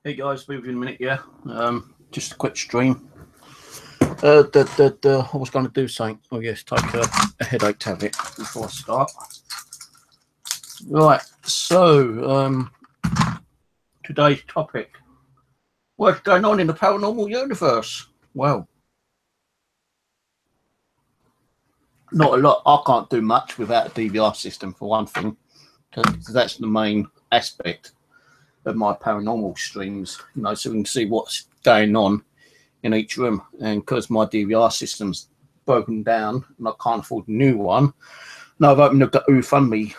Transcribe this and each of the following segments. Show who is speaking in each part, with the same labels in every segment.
Speaker 1: Hey guys, be with you in a minute, yeah. Just a quick stream. I was going to do something. Oh yes, take a headache tablet before I start. Right, so today's topic: what's going on in the paranormal universe? Well, not a lot. I can't do much without a DVR system, for one thing, because that's the main aspect of my paranormal streams. You know, so we can see what's going on in each room. And because my DVR system's broken down and I can't afford a new one, now I've opened a GoFundMe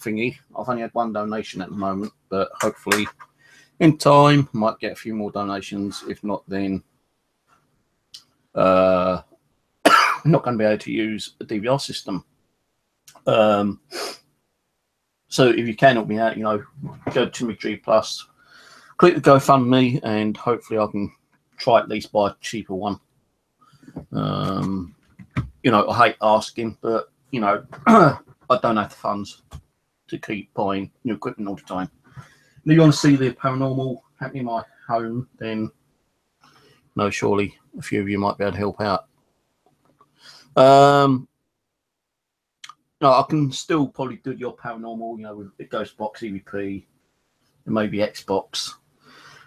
Speaker 1: thingy. I've only had one donation at the moment, but hopefully in time I might get a few more donations. If not, then I'm not going to be able to use a DVR system. So if you can help me out, you know, go to Tree Plus, click the GoFundMe, and hopefully I can try at least buy a cheaper one. You know, I hate asking, but you know, I don't have the funds to keep buying new equipment all the time. If you want to see the paranormal happening in my home, then no, surely a few of you might be able to help out. No, I can still probably do your paranormal, you know, with the Ghost Box EVP and maybe Xbox,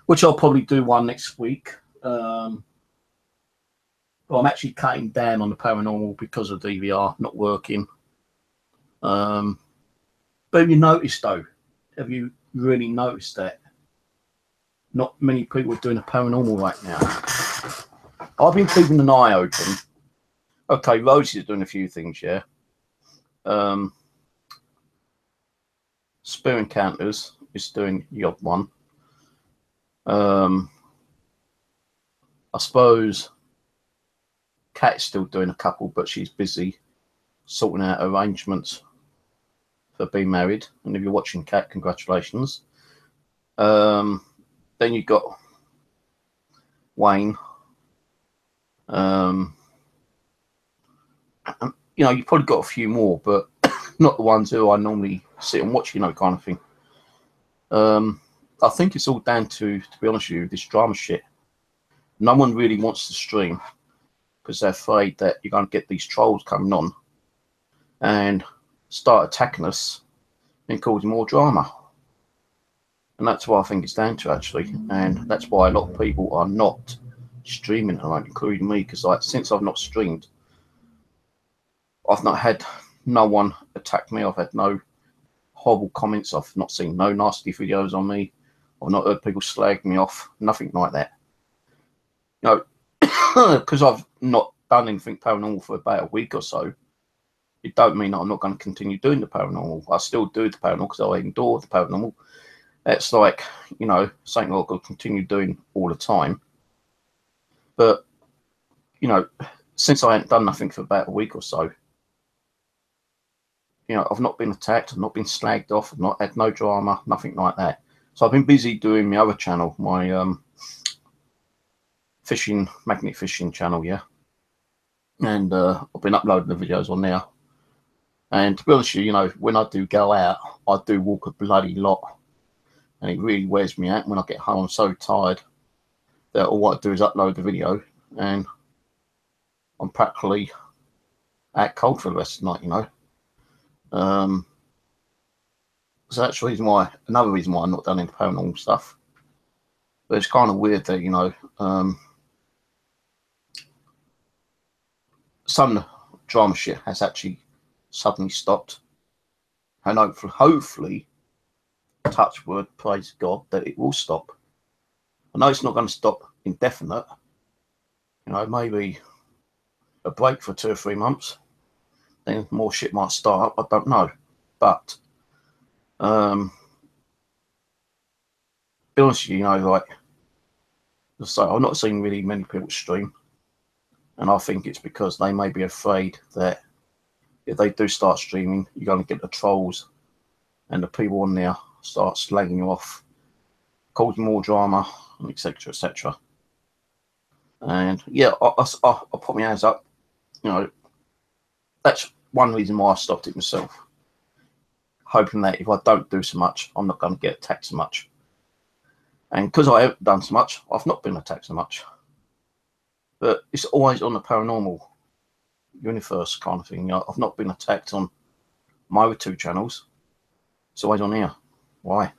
Speaker 1: which I'll probably do one next week. Well, I'm actually cutting down on the paranormal because of DVR not working. But have you noticed, though? Have you really noticed that not many people are doing a paranormal right now? I've been keeping an eye open. Okay, Rosie's doing a few things, yeah. Spear Encounters is doing the odd one. I suppose Kat's still doing a couple, but she's busy sorting out arrangements for being married. And if you're watching Kat, congratulations. Then you've got Wayne. You know, you've probably got a few more, but not the ones who I normally sit and watch, you know, kind of thing. I think it's all down to be honest with you, this drama shit. No one really wants to stream because they're afraid that you're going to get these trolls coming on and start attacking us and causing more drama. And that's what I think it's down to, actually. And that's why a lot of people are not streaming at the moment, including me, because like since I've not streamed, I've not had no one attack me. I've had no horrible comments. I've not seen no nasty videos on me. I've not heard people slag me off. Nothing like that. You know, because I've not done anything paranormal for about a week or so, it don't mean that I'm not going to continue doing the paranormal. I still do the paranormal because I endure the paranormal. It's like, you know, something I've got to continue doing all the time. But, you know, since I ain't done nothing for about a week or so, you know, I've not been attacked, I've not been slagged off, I've not had no drama, nothing like that. So I've been busy doing my other channel, my magnet fishing channel, yeah. And I've been uploading the videos on there. And to be honest with you, you know, when I do go out, I do walk a bloody lot. And it really wears me out. When I get home, I'm so tired that all I do is upload the video and I'm practically out cold for the rest of the night, you know. So that's the reason why, another reason why I'm not done any paranormal stuff. But it's kind of weird that, you know, some drama shit has actually suddenly stopped. And hopefully, touch wood, praise God, that it will stop. I know it's not going to stop indefinite. You know, maybe a break for 2 or 3 months. Then more shit might start up. I don't know. But, be honest with you, you know, like, so I've not seen really many people stream. And I think it's because they may be afraid that if they do start streaming, you're going to get the trolls and the people on there start slagging you off, causing more drama, etc., etc. And yeah, I'll put my hands up. You know, that's one reason why I stopped it myself, hoping that if I don't do so much, I'm not going to get attacked so much. And because I haven't done so much, I've not been attacked so much. But it's always on the Paranormal Universe kind of thing. I've not been attacked on my other 2 channels. It's always on here. Why?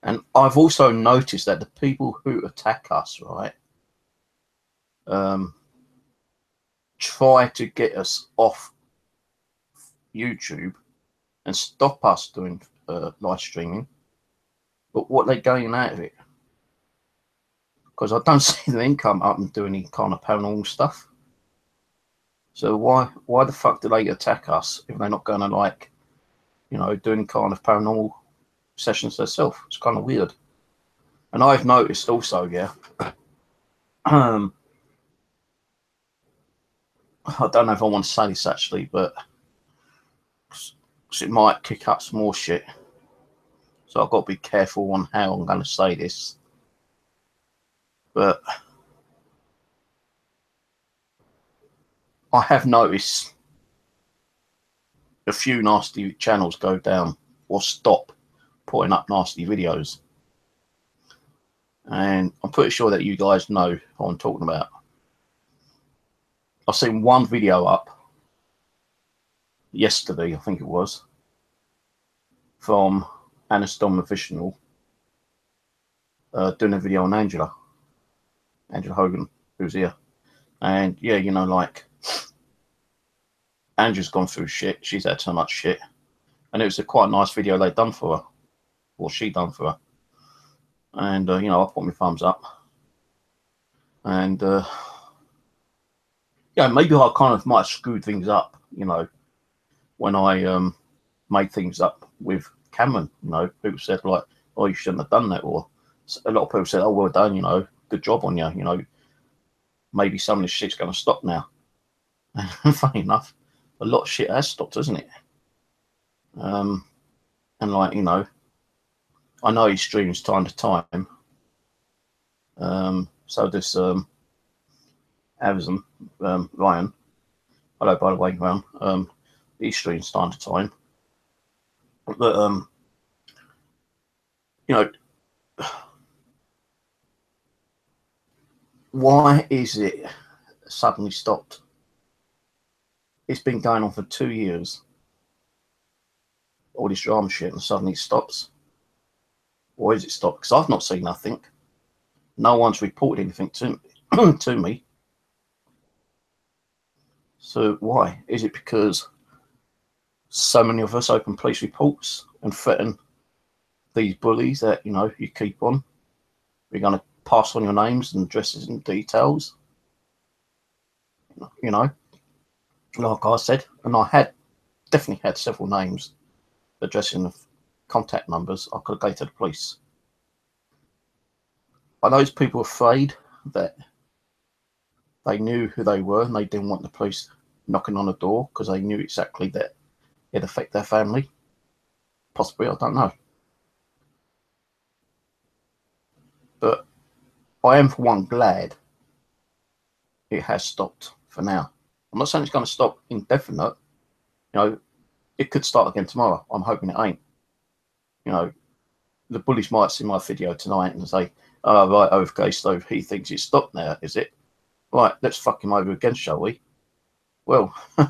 Speaker 1: And I've also noticed that the people who attack us, right, try to get us off YouTube and stop us doing live streaming. But what they're getting out of it? Because I don't see the income up and do any kind of paranormal stuff. So why the fuck do they attack us if they're not going to, like, you know, do any kind of paranormal sessions themselves? It's kind of weird. And I've noticed also, yeah, I don't know if I want to say this actually, but it might kick up some more shit. So I've got to be careful on how I'm going to say this. But I have noticed a few nasty channels go down or stop putting up nasty videos. And I'm pretty sure that you guys know what I'm talking about. I've seen one video up yesterday, I think it was, from Anastom Official, doing a video on Angela Hogan, who's here. And yeah, you know, like, Angela's gone through shit. She's had so much shit. And it was a quite nice video they'd done for her, or she done for her. And, you know, I put my thumbs up. And, yeah, maybe I kind of might have screwed things up, you know, when I made things up with Cameron. You know, people said, like, oh, you shouldn't have done that. Or a lot of people said, oh, well done, you know, good job on you. You know, maybe some of this shit's going to stop now. And funny enough, a lot of shit has stopped, hasn't it? And, like, you know, I know he streams time to time. So does Amazon, Ryan. Hello, by the way, Ryan. He streams time to time. But, you know, why is it suddenly stopped? It's been going on for 2 years. All this drama shit, and suddenly it stops. Why is it stopped? Because I've not seen nothing. No one's reported anything to me. So why? Is it because so many of us open police reports and threaten these bullies that, you know, you keep on? We're going to pass on your names and addresses and details. You know, like I said, and I had definitely had several names, addresses and contact numbers. I could go to the police. Are those people afraid that they knew who they were and they didn't want the police knocking on the door because they knew exactly that it'd affect their family? Possibly, I don't know. But I am, for one, glad it has stopped for now. I'm not saying it's going to stop indefinite. You know, it could start again tomorrow. I'm hoping it ain't. You know, the bullies might see my video tonight and say, oh, right, okay, so he thinks it's stopped now, is it? Right, let's fuck him over again, shall we? Well, I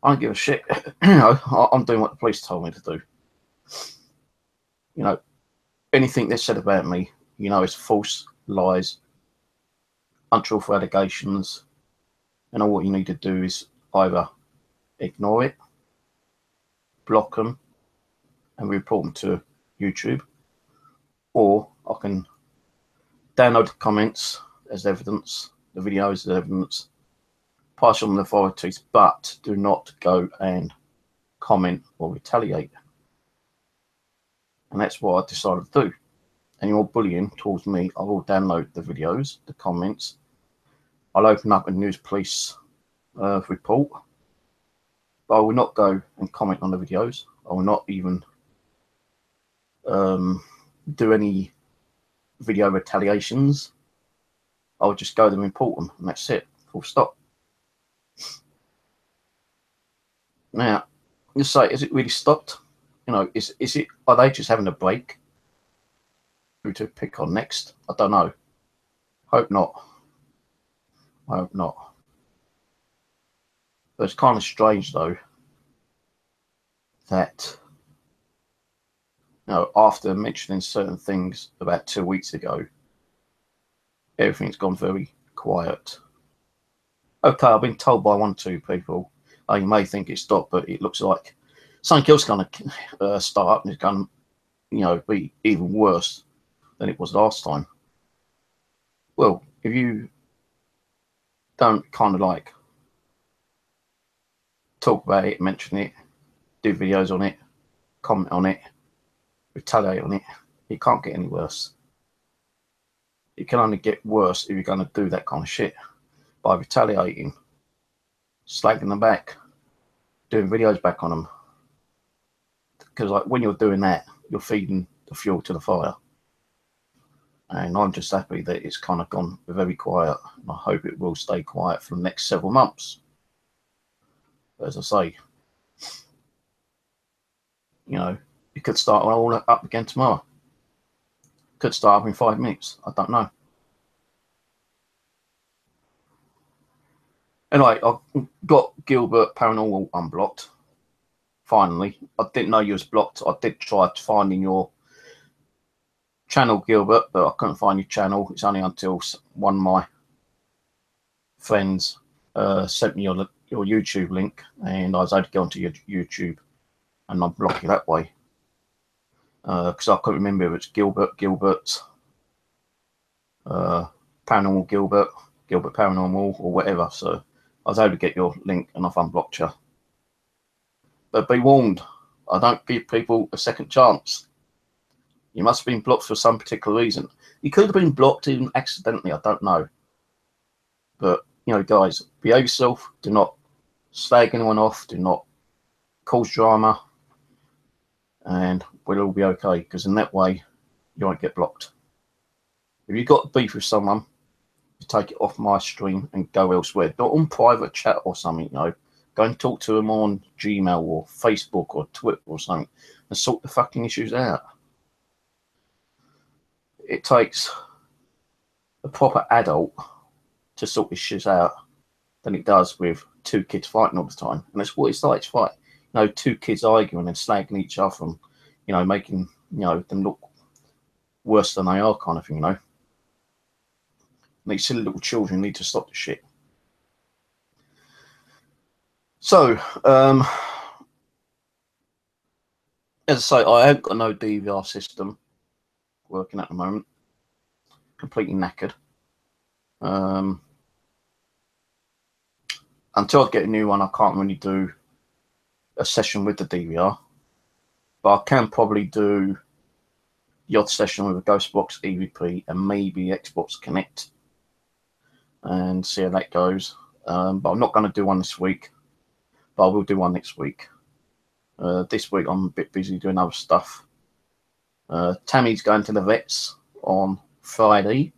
Speaker 1: don't give a shit. You know, I'm doing what the police told me to do. You know, anything they said about me, you know, is false, lies, untruthful allegations. And all what you need to do is either ignore it, block them, and report them to YouTube, or I can download the comments as evidence, the videos as evidence, pass on the authorities, but do not go and comment or retaliate. And that's what I decided to do. Any more bullying towards me, I will download the videos, the comments. I'll open up a news police report, but I will not go and comment on the videos. I will not even do any video retaliations. I will just go there and report them, and that's it. Full stop. Now, you say, is it really stopped? You know, is it? Are they just having a break? to pick on next. I don't know. Hope not. I hope not. But it's kind of strange though that, you know, after mentioning certain things about 2 weeks ago, everything's gone very quiet. Okay, I've been told by 1 or 2 people, oh, you may think it's stopped, but it looks like something else going to start up and it's going to, you know, be even worse than it was last time. Well, if you don't kind of like talk about it, mention it, do videos on it, comment on it, retaliate on it, it can't get any worse. It can only get worse if you're going to do that kind of shit by retaliating, slagging them back, doing videos back on them. Because like when you're doing that, you're feeding the fuel to the fire. And I'm just happy that it's kind of gone very quiet. And I hope it will stay quiet for the next several months. But as I say, you know, it could start all up again tomorrow. Could start up in 5 minutes. I don't know. Anyway, I got Gilbert Paranormal unblocked. Finally. I didn't know you was blocked. I did try finding your channel, Gilbert, but I couldn't find your channel. It's only until one of my friends sent me your YouTube link, and I was able to go onto your YouTube and unblock you that way. Because I couldn't remember if it's Gilbert, Paranormal Gilbert Paranormal, or whatever. So I was able to get your link and I've unblocked you. But be warned, I don't give people a second chance. You must have been blocked for some particular reason. You could have been blocked even accidentally, I don't know. But, you know, guys, behave yourself. Do not slag anyone off. Do not cause drama. And we'll all be okay, because in that way, you won't get blocked. If you've got beef with someone, you take it off my stream and go elsewhere. Not on private chat or something, you know. Go and talk to them on Gmail or Facebook or Twitter or something and sort the fucking issues out. It takes a proper adult to sort this shit out than it does with 2 kids fighting all the time. And that's what it's like. It's like, you know, 2 kids arguing and slagging each other and, you know, making, you know, them look worse than they are kind of thing, you know. And these silly little children need to stop the shit. So, as I say, I haven't got no DVR system working at the moment. Completely knackered. Until I get a new one, I can't really do a session with the DVR. But I can probably do the odd session with a Ghostbox EVP and maybe Xbox Connect and see how that goes. But I'm not going to do one this week, but I will do one next week. This week I'm a bit busy doing other stuff. Tammy's going to the vets on Friday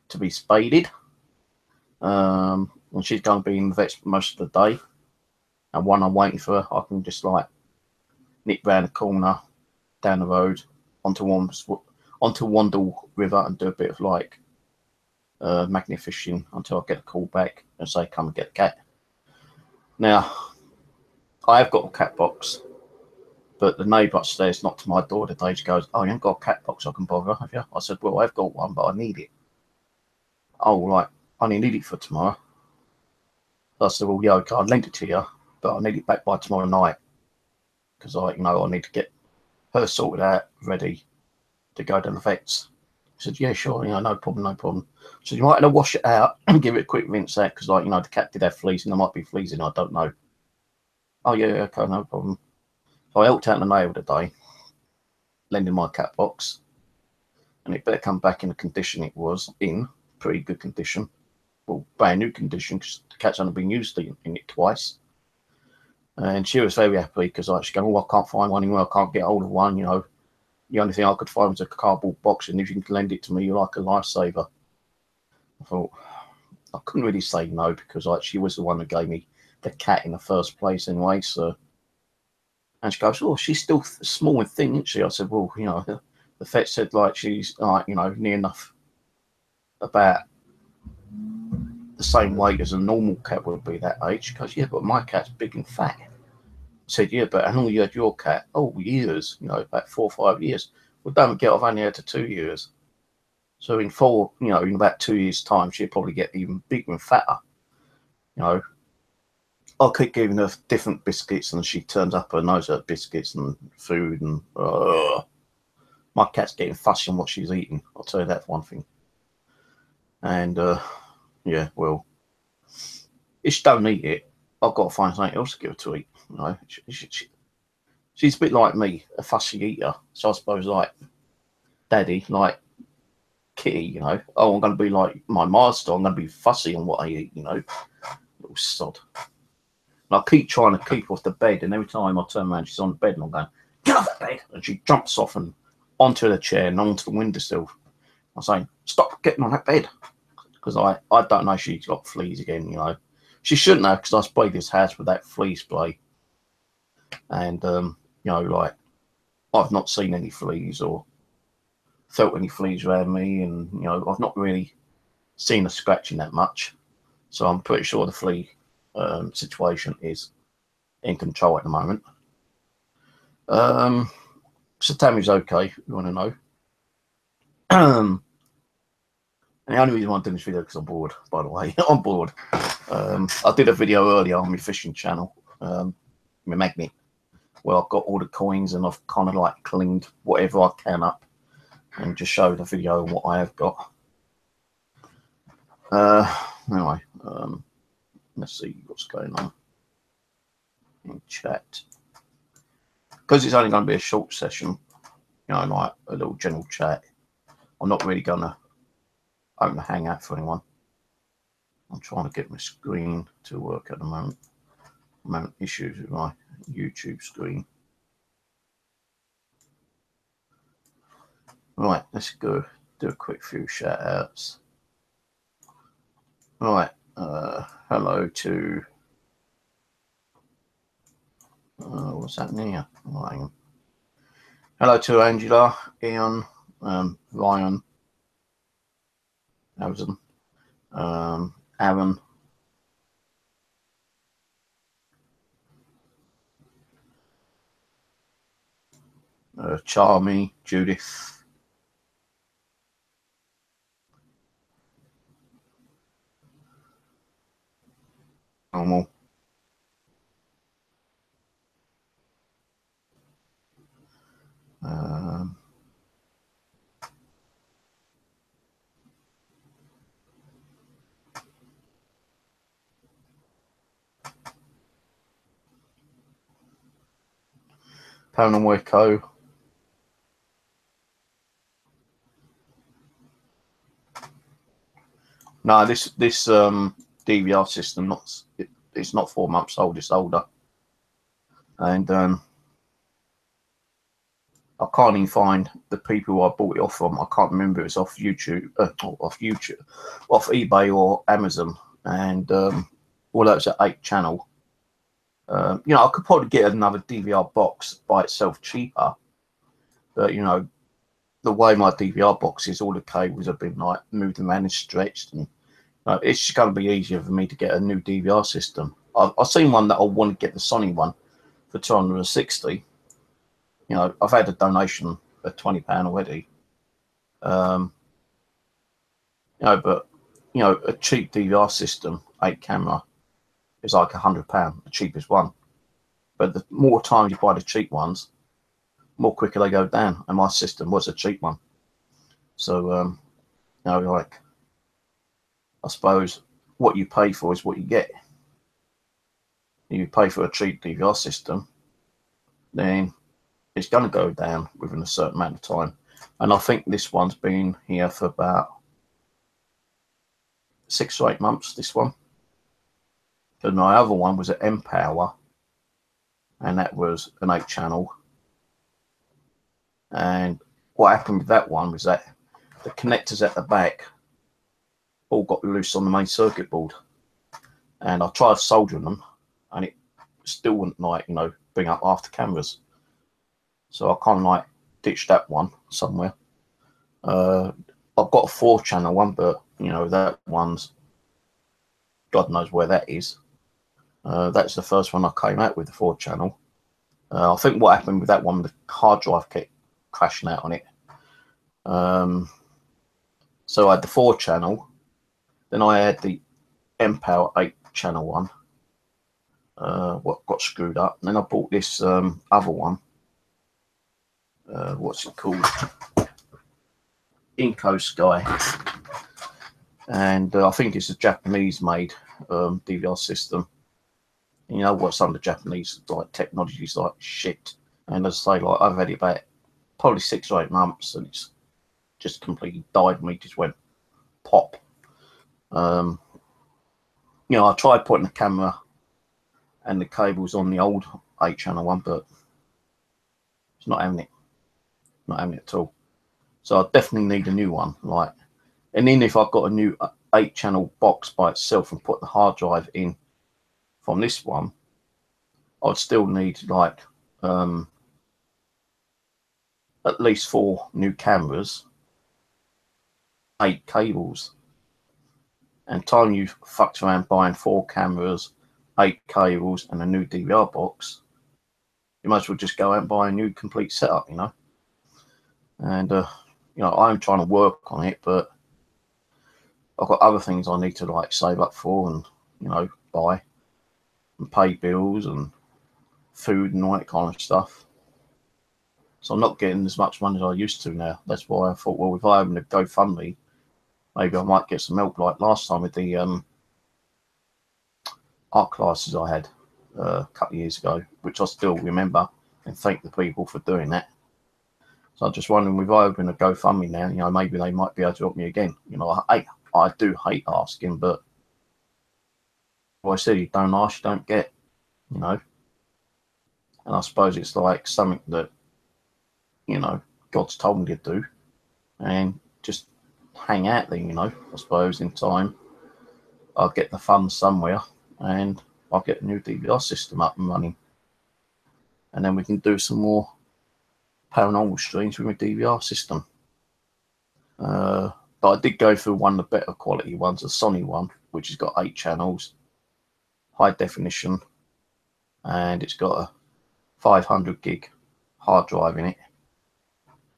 Speaker 1: to be spaded. And she's going to be in the vets most of the day. And while I'm waiting for her, I can just like nip round the corner, down the road, onto Wandle River and do a bit of like magnet fishing until I get a call back and say, come and get the cat. Now, I have got a cat box, but the neighbour upstairs knocked to my door today. She goes, oh, you haven't got a cat box I can bother, have you? I said, well, I've got one, but I need it. Oh, right, I only need it for tomorrow. I said, well, yeah, okay, I'll lend it to you, but I need it back by tomorrow night. Because I need to get her sorted out, ready to go to the vets. He said, yeah, sure, no problem, no problem. So you might have to wash it out and give it a quick rinse out, because the cat did have fleas and there might be fleas in it, I don't know. Oh, yeah, okay, no problem. So I helped out the neighbour today, lending my cat box, and it better come back in the condition it was in, pretty good condition. Well, brand new condition, because the cat's only been used in it twice. And she was very happy, because she's going, oh, I can't find one anywhere, I can't get hold of one, The only thing I could find was a cardboard box, and if you can lend it to me, you're like a lifesaver. I thought, I couldn't really say no, because she was the one who gave me the cat in the first place anyway, so. And she goes, oh, she's still small and thin, isn't she? I said, well, the the vet said like she's like, you know, near enough about the same weight as a normal cat would be that age. She goes, yeah, but my cat's big and fat. I said, yeah, but how long you had your cat? Oh, years, you know, about 4 or 5 years. Well, don't forget, I've only had her 2 years. So in in about 2 years' time, she'll probably get even bigger and fatter. You know, I'll keep giving her different biscuits, and she turns up her nose at biscuits and food, and my cat's getting fussy on what she's eating. I'll tell you that for one thing. And yeah, well, if she don't eat it, I've got to find something else to give her to eat. You know, she's a bit like me, a fussy eater. So I suppose like Daddy, like Kitty, you know, oh, I'm going to be like my master. I'm going to be fussy on what I eat, you know, little sod. And I keep trying to keep her off the bed, and every time I turn around, she's on the bed, and I'm going, get off that bed, and she jumps off and onto the chair and onto the windowsill. I'm saying, stop getting on that bed, because I don't know if she's got fleas again, you know. She shouldn't have, because I sprayed this house with that flea spray, and you know, like, I've not seen any fleas or felt any fleas around me, and you know, I've not really seen her scratching that much, so I'm pretty sure the flea situation is in control at the moment. So Tammy's okay, if you want to know. And the only reason why I'm doing this video because I'm bored, by the way. I'm bored. I did a video earlier on my fishing channel, my magnet, where I've got all the coins, and I've kind of like cleaned whatever I can up and just showed a video on what I have got. Anyway, let's see what's going on in chat. Because it's only going to be a short session, you know, like a little general chat. I'm not really going to open a hangout for anyone. I'm trying to get my screen to work at the moment. I'm having issues with my YouTube screen. Right, let's go do a quick few shout outs. Right, hello to what's happening here? Right. Hello to Angela, Ian, Ryan, Alison, Aaron, Charmy, Judith, Normal, Paranormal Echo, no, this DVR system it's not 4 months old, it's older, and I can't even find the people who I bought it off from. I can't remember if it's off YouTube, off eBay or Amazon, and although it's an 8 channel, you know, I could probably get another DVR box by itself cheaper, but you know, the way my DVR box is, all the cables have been like moved around and stretched, and it's just going to be easier for me to get a new DVR system. I've seen one that I want to get, the Sony one, for 260. You know, I've had a donation of £20 already. You know, but you know, a cheap DVR system, 8 camera, is like £100, the cheapest one. But the more times you buy the cheap ones, more quicker they go down. And my system was a cheap one, so you know, like, I suppose what you pay for is what you get. If you pay for a cheap DVR system, then it's going to go down within a certain amount of time. And I think this one's been here for about 6 or 8 months, this one. Because my other one was at Empower, and that was an 8 channel. And what happened with that one was that the connectors at the back all got loose on the main circuit board. And I tried soldering them, and it still wouldn't, like, you know, bring up half the cameras. So I kind of like ditched that one somewhere. I've got a 4-channel one, but you know, that one's, God knows where that is. That's the first one I came out with, the 4-channel. I think what happened with that one, the hard drive kept crashing out on it. So I had the 4-channel, then I had the M-Power 8-channel one. What got screwed up, and then I bought this other one. What's it called? Inco Sky, and I think it's a Japanese-made DVR system. And you know what? Some of the Japanese like technology is like shit. And as I say, like I've had it about probably 6 or 8 months, and it's just completely died. Me just went pop. You know, I tried putting the camera and the cables on the old 8-channel one, but it's not having it. Not having it at all. So I definitely need a new one. Like, and then if I've got a new 8-channel box by itself and put the hard drive in from this one, I'd still need like at least 4 new cameras, 8 cables. And time you fucked around buying 4 cameras, 8 cables, and a new DVR box, you might as well just go out and buy a new complete setup, you know. And you know, I'm trying to work on it, but I've got other things I need to like save up for, and you know, buy and pay bills and food and all that kind of stuff. So I'm not getting as much money as I used to now. That's why I thought, well, if I open a GoFundMe, maybe I might get some help, like last time with the art classes I had a couple of years ago, which I still remember, and thank the people for doing that. So I'm just wondering, if I open a GoFundMe now, you know, maybe they might be able to help me again. You know, I do hate asking, but like I said, you don't ask, you don't get, you know. And I suppose it's like something that, you know, God's told me to do, and just hang out there, you know. I suppose in time I'll get the funds somewhere, and I'll get a new DVR system up and running, and then we can do some more paranormal streams with my DVR system. But I did go through one of the better quality ones, a Sony one, which has got 8 channels, high definition, and it's got a 500 gig hard drive in it.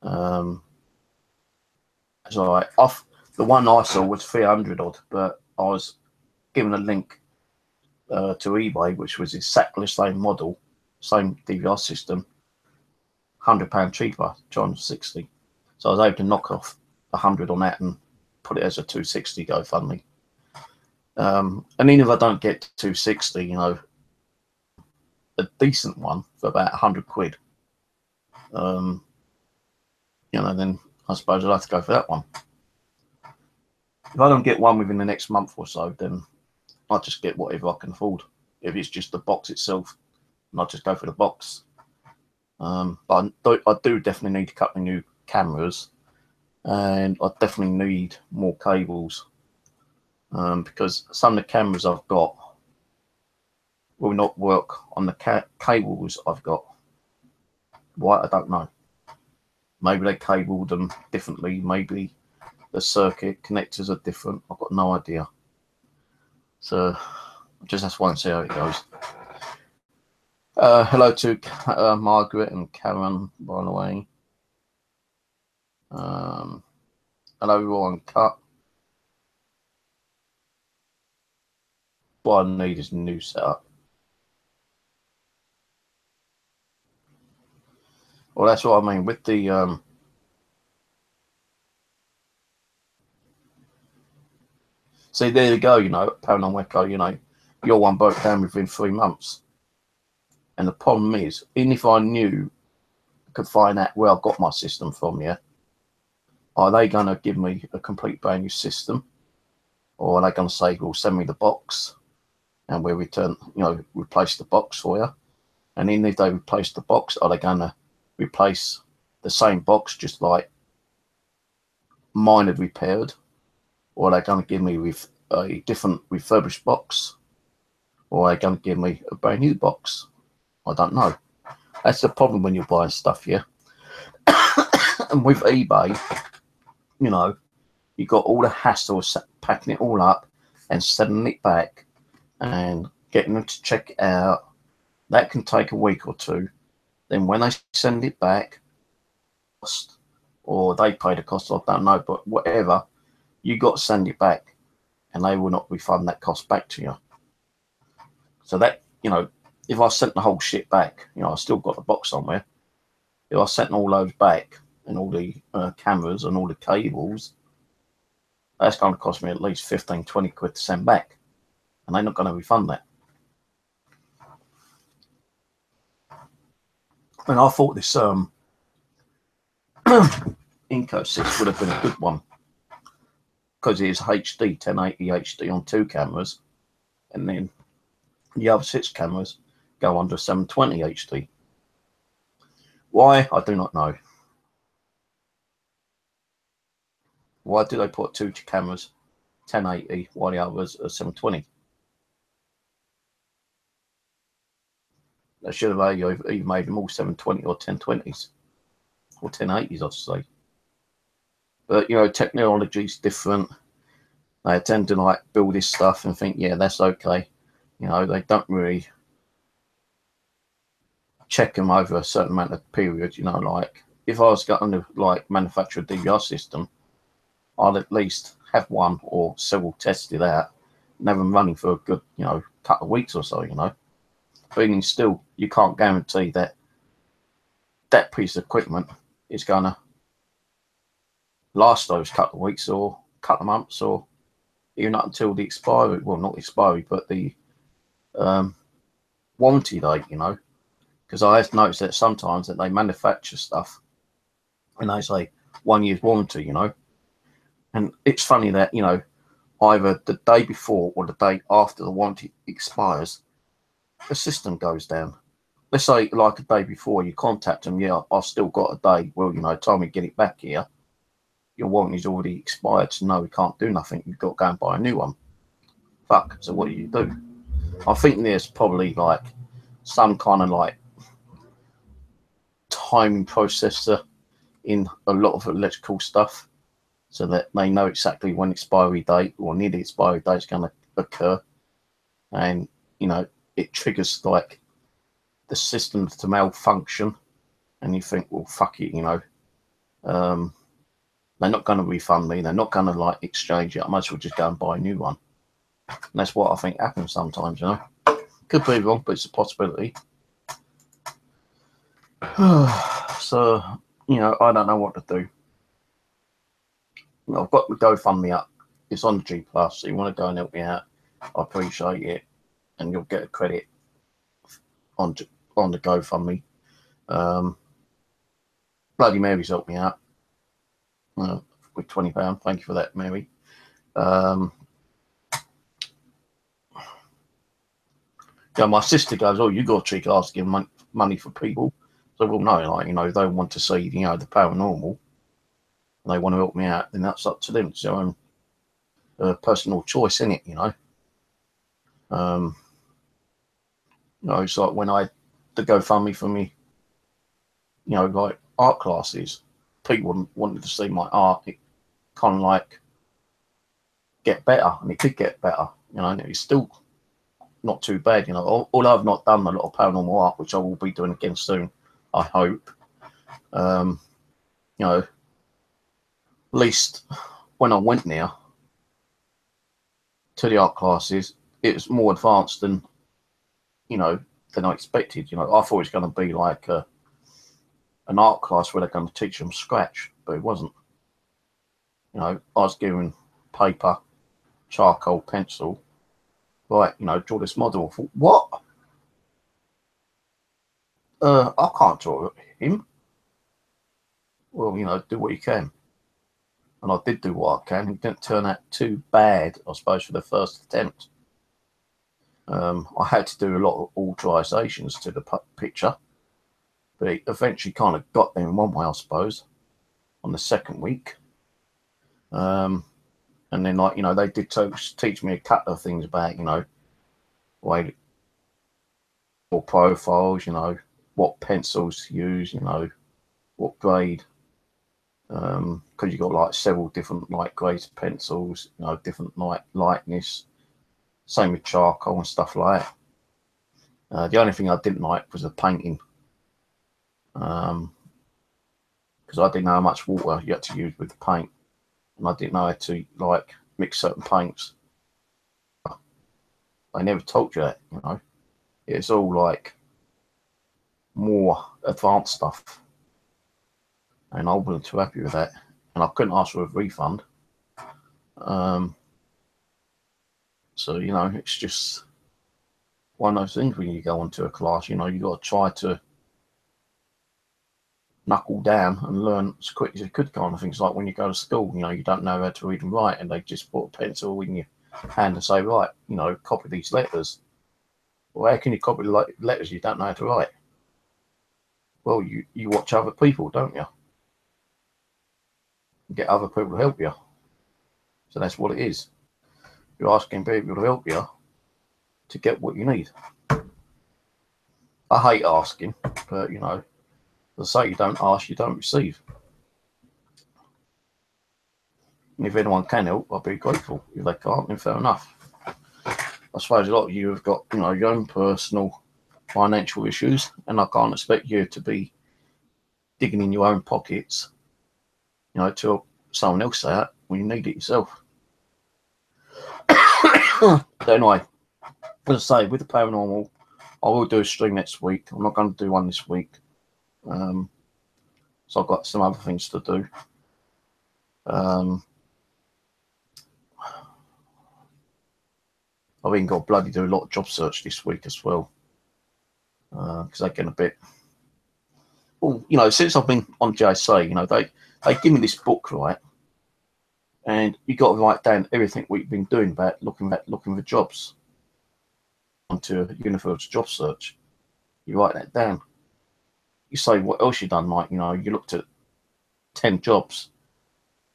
Speaker 1: So the one I saw was 300 odd, but I was given a link to eBay, which was exactly the same model, same DVR system, £100 cheaper, 260. So I was able to knock off 100 on that and put it as a 260 GoFundMe. And even if I don't get to 260, you know, a decent one for about 100 quid, you know, then I suppose I'll have to go for that one. If I don't get one within the next month or so, then I'll just get whatever I can afford. If it's just the box itself, I'll just go for the box. But I do definitely need a couple of new cameras, and I definitely need more cables, because some of the cameras I've got will not work on the cables I've got. Why, I don't know. Maybe they cabled them differently. Maybe the circuit connectors are different. I've got no idea. So I just have to wait and see how it goes. Hello to Margaret and Karen, by the way. Hello, everyone. Cut. What I need is a new setup. Well, that's what I mean with the see, there you go, you know, Paranormal Echo, you know, your one broke down within 3 months. And the problem is, even if I knew, could find out where I got my system from, yeah, are they going to give me a complete brand new system? Or are they going to say, well, send me the box and we'll return, you know, replace the box for you? And even if they replace the box, are they going to replace the same box, just like mine had repaired? Or are they going to give me with a different refurbished box? Or are they going to give me a brand new box? I don't know. That's the problem when you're buying stuff, yeah. And with eBay, you know, you got all the hassle of packing it all up and sending it back and getting them to check it out. That can take a week or two. Then when they send it back, or they pay the cost, I don't know, but whatever, you got to send it back, and they will not refund that cost back to you. So that, you know, if I sent the whole shit back, you know, I still got the box somewhere. If I sent all those back and all the cameras and all the cables, that's going to cost me at least 15, 20 quid to send back, and they're not going to refund that. And I thought this Inco 6 would have been a good one, because it is HD, 1080 HD on 2 cameras, and then the other 6 cameras go under 720 HD. Why? I do not know. Why do they put 2 cameras 1080 while the others are 720? They should have either made them all 720 or 1020s, or 1080s, I should say. But, you know, technology's different. They tend to like build this stuff and think, yeah, that's okay. You know, they don't really check them over a certain amount of period. You know, like if I was going to like manufacture a DVR system, I'd at least have one or several tested out and have them running for a good, you know, couple of weeks or so, you know. But still, you can't guarantee that that piece of equipment is going to last those couple of weeks or couple of months, or even up until the expiry, well, not expiry, but the warranty date, you know. Because I have noticed that sometimes that they manufacture stuff and they say 1 year's warranty, you know. And it's funny that, you know, either the day before or the day after the warranty expires, the system goes down. Let's say like a day before you contact them, yeah, I've still got a day. Well, you know, time we get it back here, your warranty's already expired, so no, we can't do nothing. You've got to go and buy a new one. Fuck, so what do? I think there's probably like some kind of like timing processor in a lot of electrical stuff, so that they know exactly when expiry date or near the expiry date is going to occur, and you know it triggers like the system to malfunction, and you think, well, fuck it, you know, they're not going to refund me, they're not going to like exchange it, I might as well just go and buy a new one. And that's what I think happens sometimes, you know. Could be wrong, but it's a possibility. So, you know, I don't know what to do. I've got the GoFundMe up. It's on the G+, so you want to go and help me out, I appreciate it, and you'll get a credit on the GoFundMe. Bloody Mary's helped me out with £20. Thank you for that, Mary. Yeah, my sister goes, oh, you got a cheeky ass to give money for people. So, well, no, like, you know, they want to see, you know, the paranormal, and they want to help me out, then that's up to them. It's their own personal choice, in it, you know. You know, it's like when I had the GoFundMe for me, you know, like art classes, people wanted to see my art. It kind of like get better, and it did get better, you know, and it's still not too bad, you know. Although I've not done a lot of paranormal art, which I will be doing again soon, I hope. You know, at least when I went there to the art classes, it was more advanced than, you know, than I expected. You know, I thought it was going to be like an art class where they're going to teach them scratch, but it wasn't. You know, I was given paper, charcoal, pencil, right, you know, draw this model. I thought, what? I can't draw him. Well, you know, do what you can. And I did do what I can. It didn't turn out too bad, I suppose, for the first attempt. I had to do a lot of alterations to the picture, but it eventually kind of got there in one way, I suppose, on the second week. And then, like, you know, they did teach me a couple of things about, you know, way or profiles, you know, what pencils to use, you know, what grade, because you've got like several different like grades of pencils, you know, different like lightness. Same with charcoal and stuff like that. The only thing I didn't like was the painting, because I didn't know how much water you had to use with the paint, and I didn't know how to like mix certain paints. They never taught you that, you know. It's all like more advanced stuff, and I wasn't too happy with that, and I couldn't ask for a refund. So you know, it's just one of those things when you go into a class, you know, you got to try to knuckle down and learn as quick as you could, kind of things. Like when you go to school, you know, you don't know how to read and write, and they just put a pencil in your hand and say, right, you know, copy these letters. Well, how can you copy letters you don't know how to write? Well, you watch other people, don't you? You get other people to help you. So that's what it is. You're asking people to help you to get what you need. I hate asking, but you know, as I say, you don't ask, you don't receive. And if anyone can help, I'll be grateful. If they can't, then fair enough. I suppose a lot of you have got, you know, your own personal financial issues, and I can't expect you to be digging in your own pockets, you know, to help someone else out when you need it yourself. So anyway, as I say, with the paranormal, I will do a stream next week. I'm not going to do one this week. So I've got some other things to do. I've even got to bloody do a lot of job search this week as well. Because they're getting a bit... Well, you know, since I've been on JSA, you know, they give me this book, right? And you got to write down everything we've been doing about looking for jobs onto a universal job search. You write that down. You say what else you done, like, you know, you looked at 10 jobs.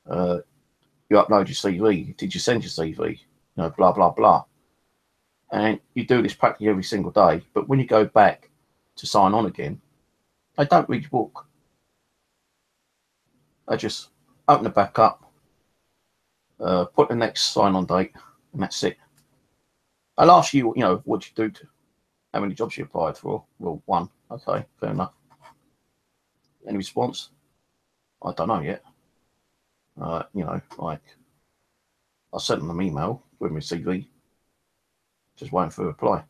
Speaker 1: You upload your CV. Did you send your CV? You know, blah, blah, blah. And you do this practically every single day. But when you go back to sign on again, they don't read your book. They just open it back up, put the next sign-on date, and that's it. I'll ask you, you know, what you do to how many jobs you applied for. Well, one. Okay, fair enough. Any response? I don't know yet. You know, like I sent them an email with my CV, just waiting for a reply.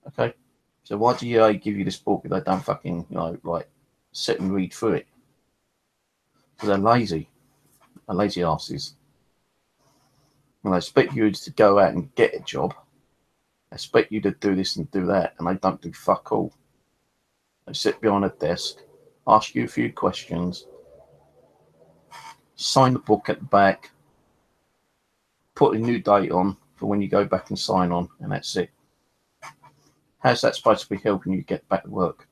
Speaker 1: Okay, so why do you give you this book if they don't fucking, you know, like sit and read through it? Because they're lazy. They're lazy asses. And they expect you to go out and get a job. They expect you to do this and do that, and they don't do fuck all. They sit behind a desk, ask you a few questions, sign the book at the back, put a new date on for when you go back and sign on, and that's it. How's that supposed to be helping you get back to work?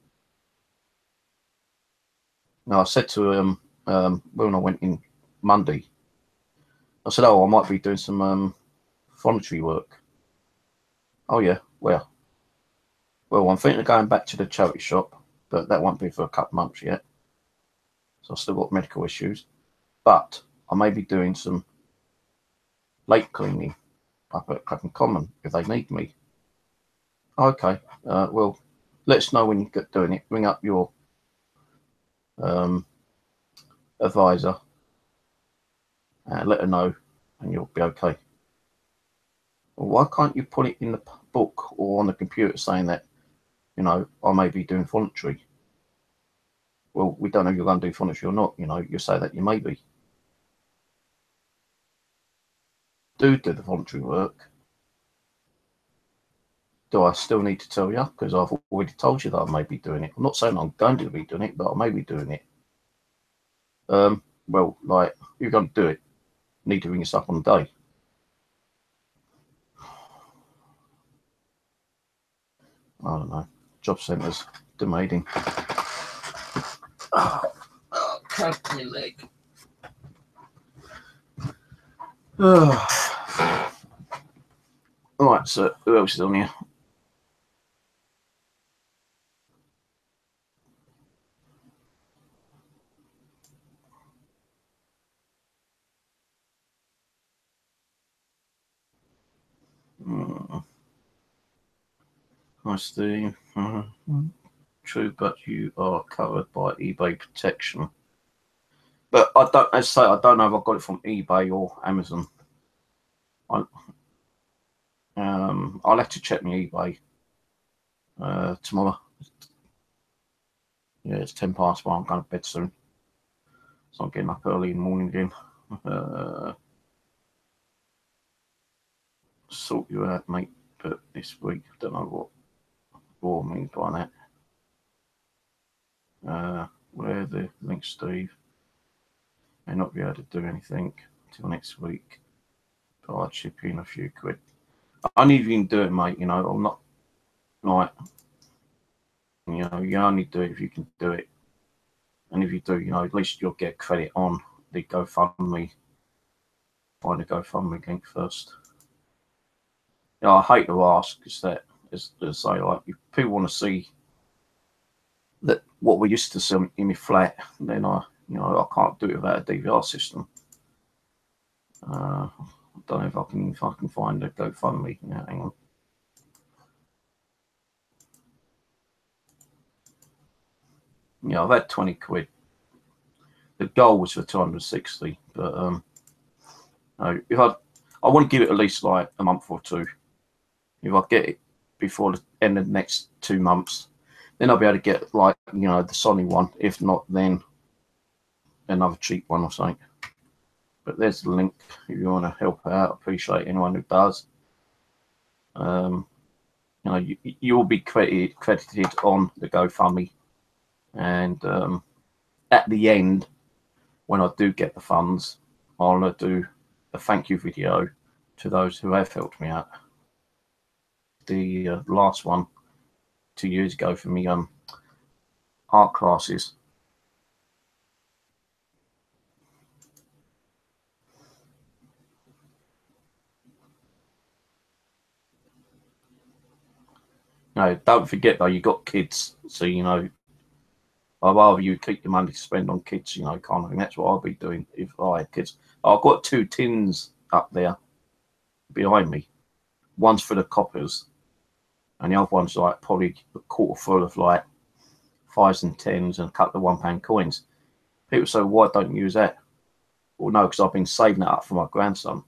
Speaker 1: Now, I said to him when I went in Monday, I said, oh, I might be doing some voluntary work. Oh, yeah, where? Well, I'm thinking of going back to the charity shop, but that won't be for a couple of months yet. So I've still got medical issues. But I may be doing some lake cleaning up at Clapham Common if they need me. Okay, well, let us know when you get doing it. Ring up your advisor and let her know, and you'll be okay. Well, why can't you put it in the book or on the computer saying that, you know, I may be doing voluntary? Well, we don't know if you're going to do voluntary or not. You know, you say that you may be. Do the voluntary work. Do I still need to tell you? Because I've already told you that I may be doing it. I'm not saying I'm going to be doing it, but I may be doing it. Well, like, you're going to do it. You need to ring us up on the day. I don't know. Job centres, demanding. Oh, cramp my leg. Alright, so who else is on here? Hi, Steve. True, but you are covered by eBay protection. But I don't, as I say, I don't know if I got it from eBay or Amazon. I'll have to check my eBay tomorrow. Yeah, it's 10 past 1. I'm going to bed soon. So I'm getting up early in the morning again. Sort you out, mate. But this week, I don't know what I mean by that. Where the link, Steve? May not be able to do anything till next week. But I'll chip in a few quid. I need you to do it, mate. You know, I'm not like, you know, you only do it if you can do it. And if you do, you know, at least you'll get credit on the GoFundMe. Find the GoFundMe link first. You know, I hate to ask, because that is to say, like, if people want to see that what we used to see in my flat, then I can't do it without a DVR system. I don't know if I can find a GoFundMe. Yeah, hang on. Yeah, I've had 20 quid. The goal was for 260, but if I want to give it at least like a month or two. If I get it before the end of the next 2 months, then I'll be able to get, like, you know, the Sony one. If not, then another cheap one or something. But there's the link if you want to help out. Appreciate anyone who does. You know, you will be credited on the GoFundMe, and at the end, when I do get the funds, I'll do a thank you video to those who have helped me out. The last one 2 years ago for me art classes. You know, don't forget though, you got kids, so you know, I'd rather you keep your money to spend on kids, you know, kind of thing. That's what I'll be doing if I had kids. I've got 2 tins up there behind me. One's for the coppers, and the other one's like probably a quarter full of like 5s and 10s and a couple of £1 coins. People say, why don't you use that? Well, no, because I've been saving that up for my grandson.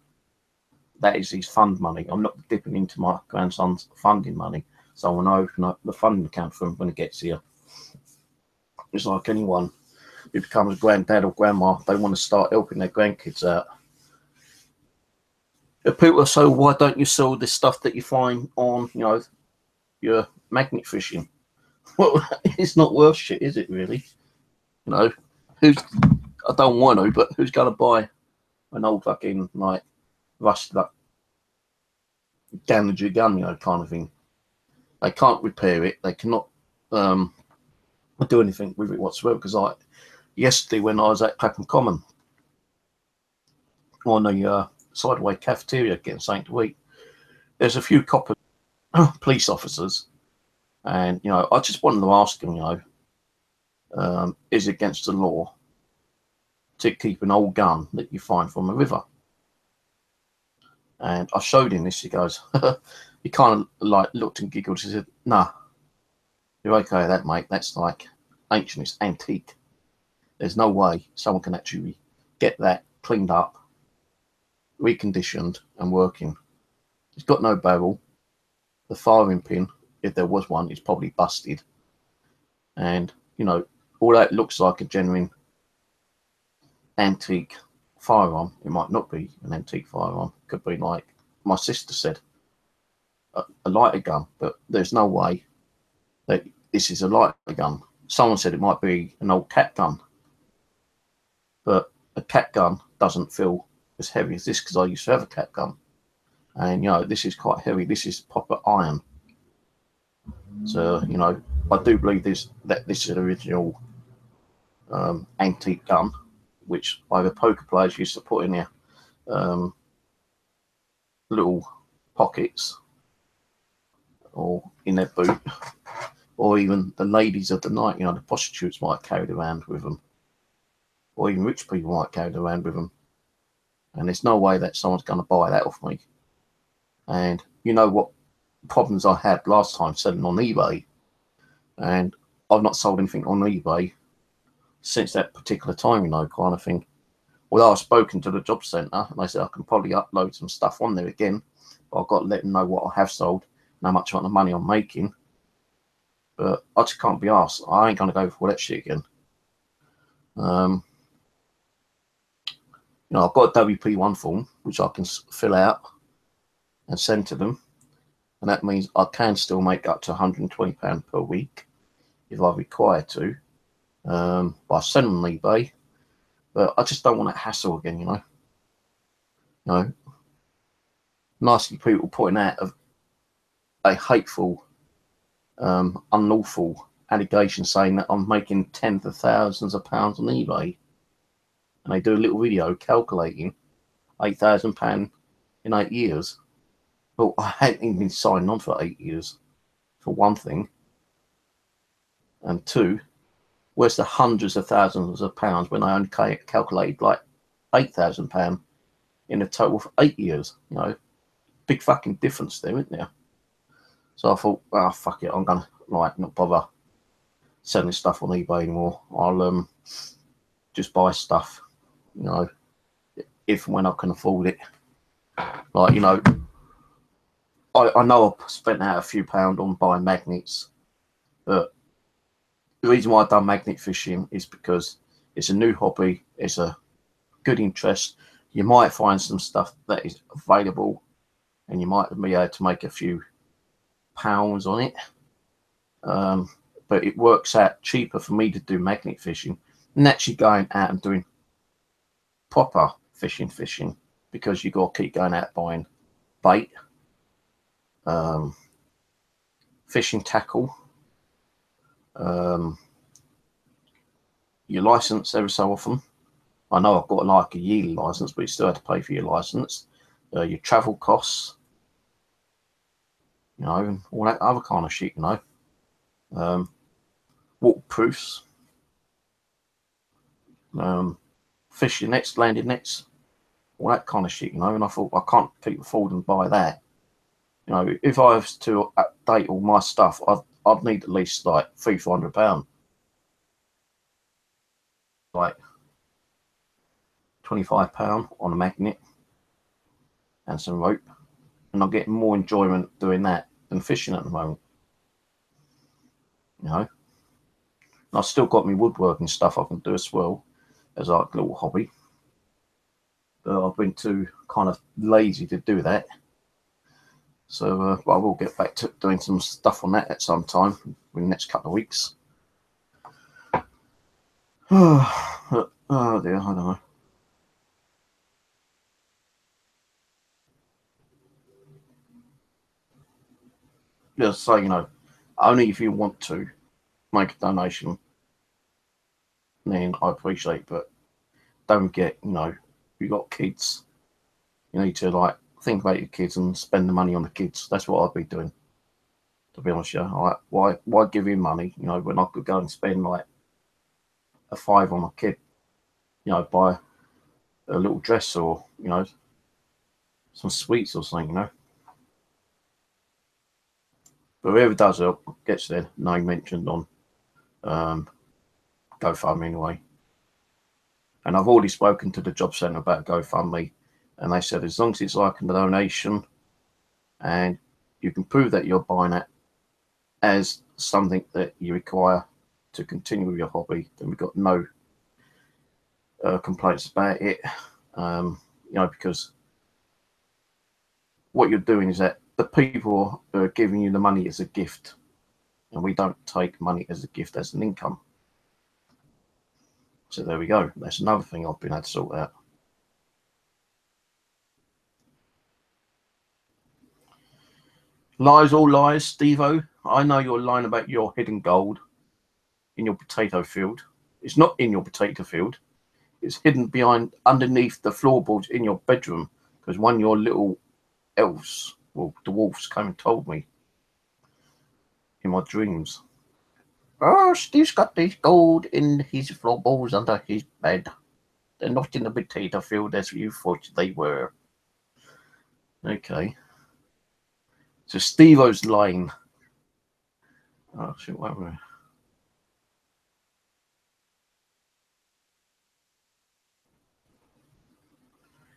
Speaker 1: That is his fund money. I'm not dipping into my grandson's funding money. So I want to open up the funding account for him when he gets here. It's like anyone who becomes a granddad or grandma, they want to start helping their grandkids out. If people say, why don't you sell this stuff that you find on, you know, your magnet fishing? Well, it's not worth shit, is it really? You know, I don't want to, but who's going to buy an old fucking, like, rusted up, damage your gun, you know, kind of thing? They can't repair it. They cannot do anything with it whatsoever. Because yesterday when I was at Clapham Common on the sideway cafeteria getting something to eat, there's a few copper police officers, and you know, I just wanted to ask them, you know, is it against the law to keep an old gun that you find from a river? And I showed him this. He goes, he kind of like looked and giggled. He said, "Nah, you're okay with that, mate. That's like ancient, it's antique. There's no way someone can actually get that cleaned up, reconditioned, and working. It's got no barrel. The firing pin, if there was one, is probably busted. And, you know, all that looks like a genuine antique firearm. It might not be an antique firearm. It could be, like my sister said, a lighter gun. But there's no way that this is a lighter gun. Someone said it might be an old cat gun. But a cat gun doesn't feel as heavy as this, because I used to have a cat gun. And, you know, this is quite heavy. This is proper iron. So, you know, I do believe this is an original antique gun, which either poker players used to put in their little pockets or in their boot, or even the ladies of the night, you know, the prostitutes might have carried around with them, or even rich people might carry it around with them. And there's no way that someone's going to buy that off me. And you know what problems I had last time selling on eBay, and I've not sold anything on eBay since that particular time, you know, kind of thing. Although I've spoken to the job centre and they said I can probably upload some stuff on there again, but I've got to let them know what I have sold and how much amount of money I'm making. But I just can't be asked. I ain't going to go for that shit again. You know, I've got a WP1 form which I can fill out and send to them, and that means I can still make up to £120 per week if I require to, by selling on eBay. But I just don't want that hassle again, you know. You know, nasty people putting out a hateful, unlawful allegation saying that I'm making tens of thousands of pounds on eBay, and they do a little video calculating £8,000 in 8 years. Well, I hadn't even been signing on for 8 years, for one thing, and two, where's the hundreds of thousands of pounds when I only calculated like £8,000 in a total for 8 years? You know, big fucking difference there, isn't there? So I thought, oh, fuck it, I'm gonna like not bother selling stuff on eBay anymore. I'll just buy stuff, you know, if and when I can afford it. Like, you know, I know I've spent out a few pounds on buying magnets, but the reason why I've done magnet fishing is because it's a new hobby, it's a good interest. You might find some stuff that is available and you might be able to make a few pounds on it. But it works out cheaper for me to do magnet fishing than actually going out and doing proper fishing, because you got to keep going out buying bait, fishing tackle, your license every so often. I know I've got like a yearly license, but you still have to pay for your license, your travel costs, you know, and all that other kind of shit, you know. Waterproofs, fishing nets, landing nets, all that kind of shit, you know. And I thought, I can't keep affording to buy that. You know, if I was to update all my stuff, I'd need at least like £300-400, like £25 on a magnet and some rope, and I'm getting more enjoyment doing that than fishing at the moment. You know, and I've still got my woodworking stuff I can do as well as like a little hobby, but I've been too kind of lazy to do that. So I will get back to doing some stuff on that at some time in the next couple of weeks. Oh dear, I don't know. Just say, you know, only if you want to make a donation, then I appreciate it, but don't get, you know, you got kids, you need to like think about your kids and spend the money on the kids. That's what I'd be doing, to be honest. Yeah, like, why give you money, you know, when I could go and spend like a £5 on a kid, you know, buy a little dress or, you know, some sweets or something, you know. But whoever does it gets their name mentioned on GoFundMe anyway. And I've already spoken to the job centre about GoFundMe, and they said as long as it's like a donation and you can prove that you're buying it as something that you require to continue with your hobby, then we've got no complaints about it. You know, because what you're doing is that the people are giving you the money as a gift, and we don't take money as a gift as an income. So there we go. That's another thing I've been able to sort out. Lies, all lies, Steve-O. I know you're lying about your hidden gold in your potato field. It's not in your potato field. It's hidden behind, underneath the floorboards in your bedroom, because one of your little elves, well, dwarfs, came and told me in my dreams. Oh, Steve's got this gold in his floorboards under his bed. They're not in the potato field as you thought they were. Okay. So Steve-O's Lane. Oh shit, where were we?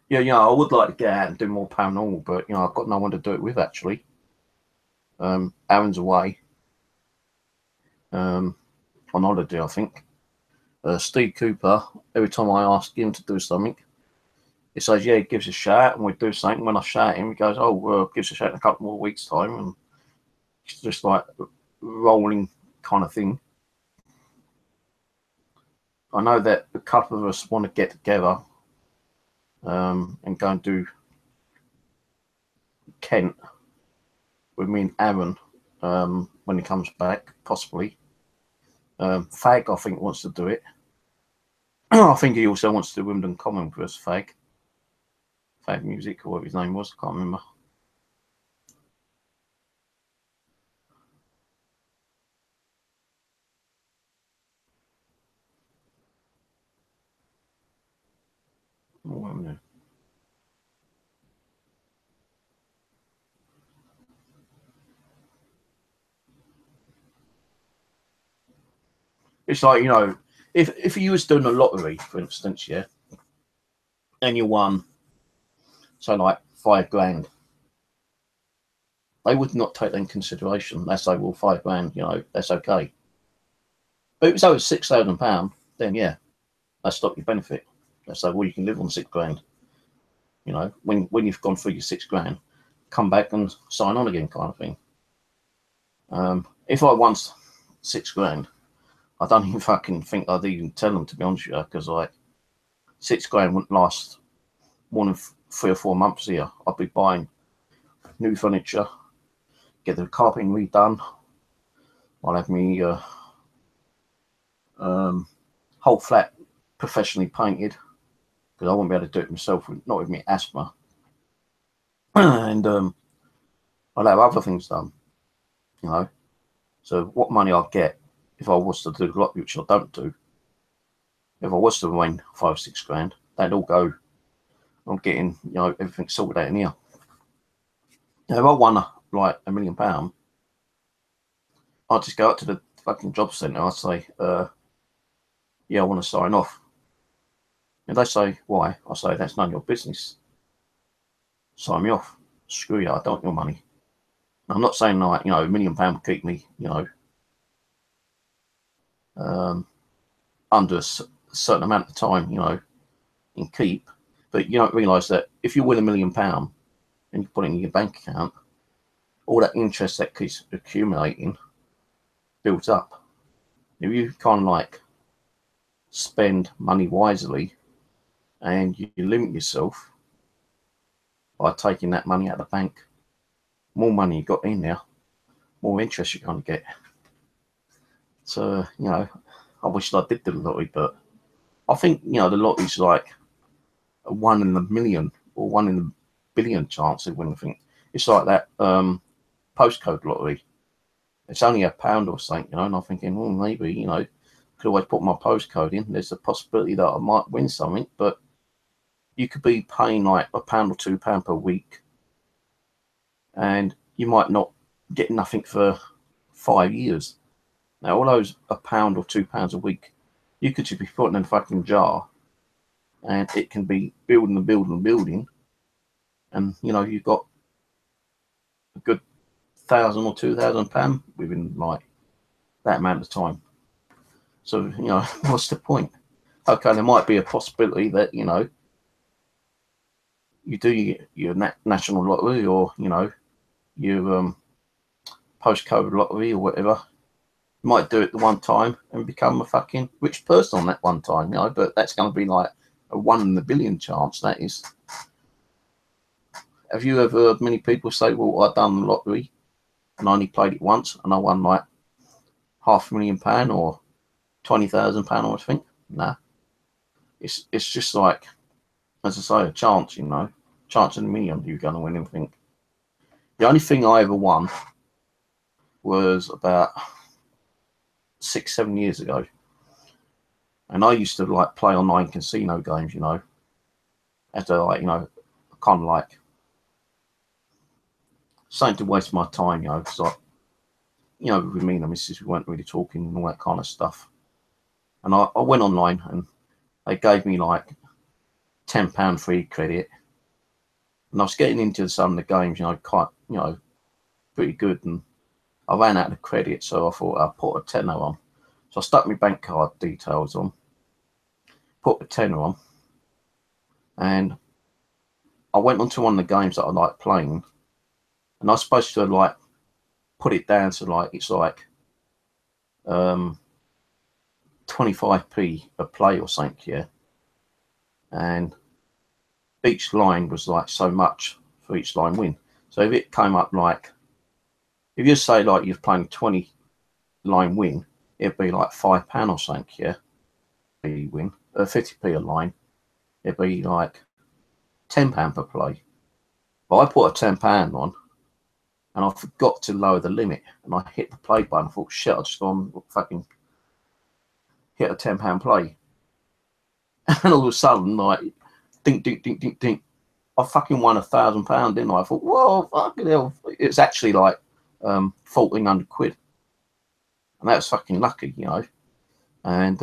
Speaker 1: Yeah, you know, I would like to get out and do more paranormal, but you know, I've got no one to do it with actually. Aaron's away. On holiday, I think. Steve Cooper, every time I ask him to do something, he says, yeah, he gives a shout and we do something. When I shout him, he goes, oh, well, gives a shout in a couple more weeks' time. And it's just like rolling kind of thing. I know that a couple of us want to get together and go and do Kent with me and Aaron when he comes back, possibly. Fag, I think, wants to do it. I think he also wants to do Wimbledon Common with us, Fag. Fag Music, or whatever his name was, I can't remember. Oh, it's like, you know, if you was doing a lottery, for instance, yeah, and you won, so like £5 grand, they would not take that in consideration. They say, well, £5 grand, you know, that's okay. But if it was over £6,000, then yeah, they stop your benefit. They say, well, you can live on £6 grand. You know, when you've gone through your £6 grand, come back and sign on again, kind of thing. If I won £6 grand, I don't even fucking think I'd even tell them, to be honest with you, because like £6 grand wouldn't last more than 3 or 4 months here. I'd be buying new furniture, get the carpeting redone. I'll have me whole flat professionally painted because I won't be able to do it myself, not with me asthma. And I'll have other things done, you know. So what money I'll get if I was to do the lottery, which I don't do, if I was to win 5 or 6 grand, that'd all go on getting, you know, everything sorted out in here. Now, if I won like £1 million, I'd just go up to the fucking job centre. I'd say, yeah, I want to sign off. And they say, why? I say, that's none of your business. Sign me off. Screw you, I don't want your money. I'm not saying like, you know, £1 million will keep me, you know, under a certain amount of time, you know, in keep. But you don't realise that if you win £1 million and you put it in your bank account, all that interest that keeps accumulating builds up. If you kind of like spend money wisely and you limit yourself by taking that money out of the bank, more money you got in there, more interest you're going to get. So, you know, I wish I did the lottery, but I think, you know, the lottery's like a 1 in a million or 1 in a billion chance of winning. I think it's like that postcode lottery. It's only £1 or something, you know, and I'm thinking, well, maybe, you know, could always put my postcode in. There's a possibility that I might win something, but you could be paying like £1 or £2 per week, and you might not get nothing for 5 years. Now, all those £1 or £2 a week, you could just be putting in a fucking jar, and it can be building and building and building, and you know you've got a good £1,000 or £2,000 within like that amount of time. So you know, what's the point? Okay, there might be a possibility that you know you do your national lottery, or you know your postcode lottery or whatever. You might do it the one time and become a fucking rich person on that one time, you know. But that's going to be like a 1 in a billion chance. That is. Have you ever heard many people say, "Well, I done the lottery and I only played it once and I won like £500,000 or £20,000 or something"? Nah, it's just like, as I say, a chance, you know, chance in a million you're going to win anything. The only thing I ever won was about 6, 7 years ago, and I used to like play online casino games, you know, as a like, you know, kind of like something to waste my time, you know, because with me and the missus, we weren't really talking and all that kind of stuff. And I went online and they gave me like £10 free credit. And I was getting into some of the games, quite, pretty good. And I ran out of credit, so I thought I'd put a tenner on. So I stuck my bank card details on, put the tenner on, and I went onto one of the games that I like playing. And I was supposed to like put it down to like, it's like 25p a play or something, yeah. And each line was like so much for each line win. So if it came up like, if you say like you're playing 20 line win, it'd be like £5 or something, yeah. Win 50p a line, it'd be like £10 per play. But I put a £10 on, and I forgot to lower the limit, and I hit the play button. I thought, shit, I just gone fucking hit a £10 play, and all of a sudden, like, dink, dink, dink, dink, dink, I fucking won £1,000, didn't I? I thought, whoa, fucking hell! It's actually like 1,400 quid, and that was fucking lucky, you know. And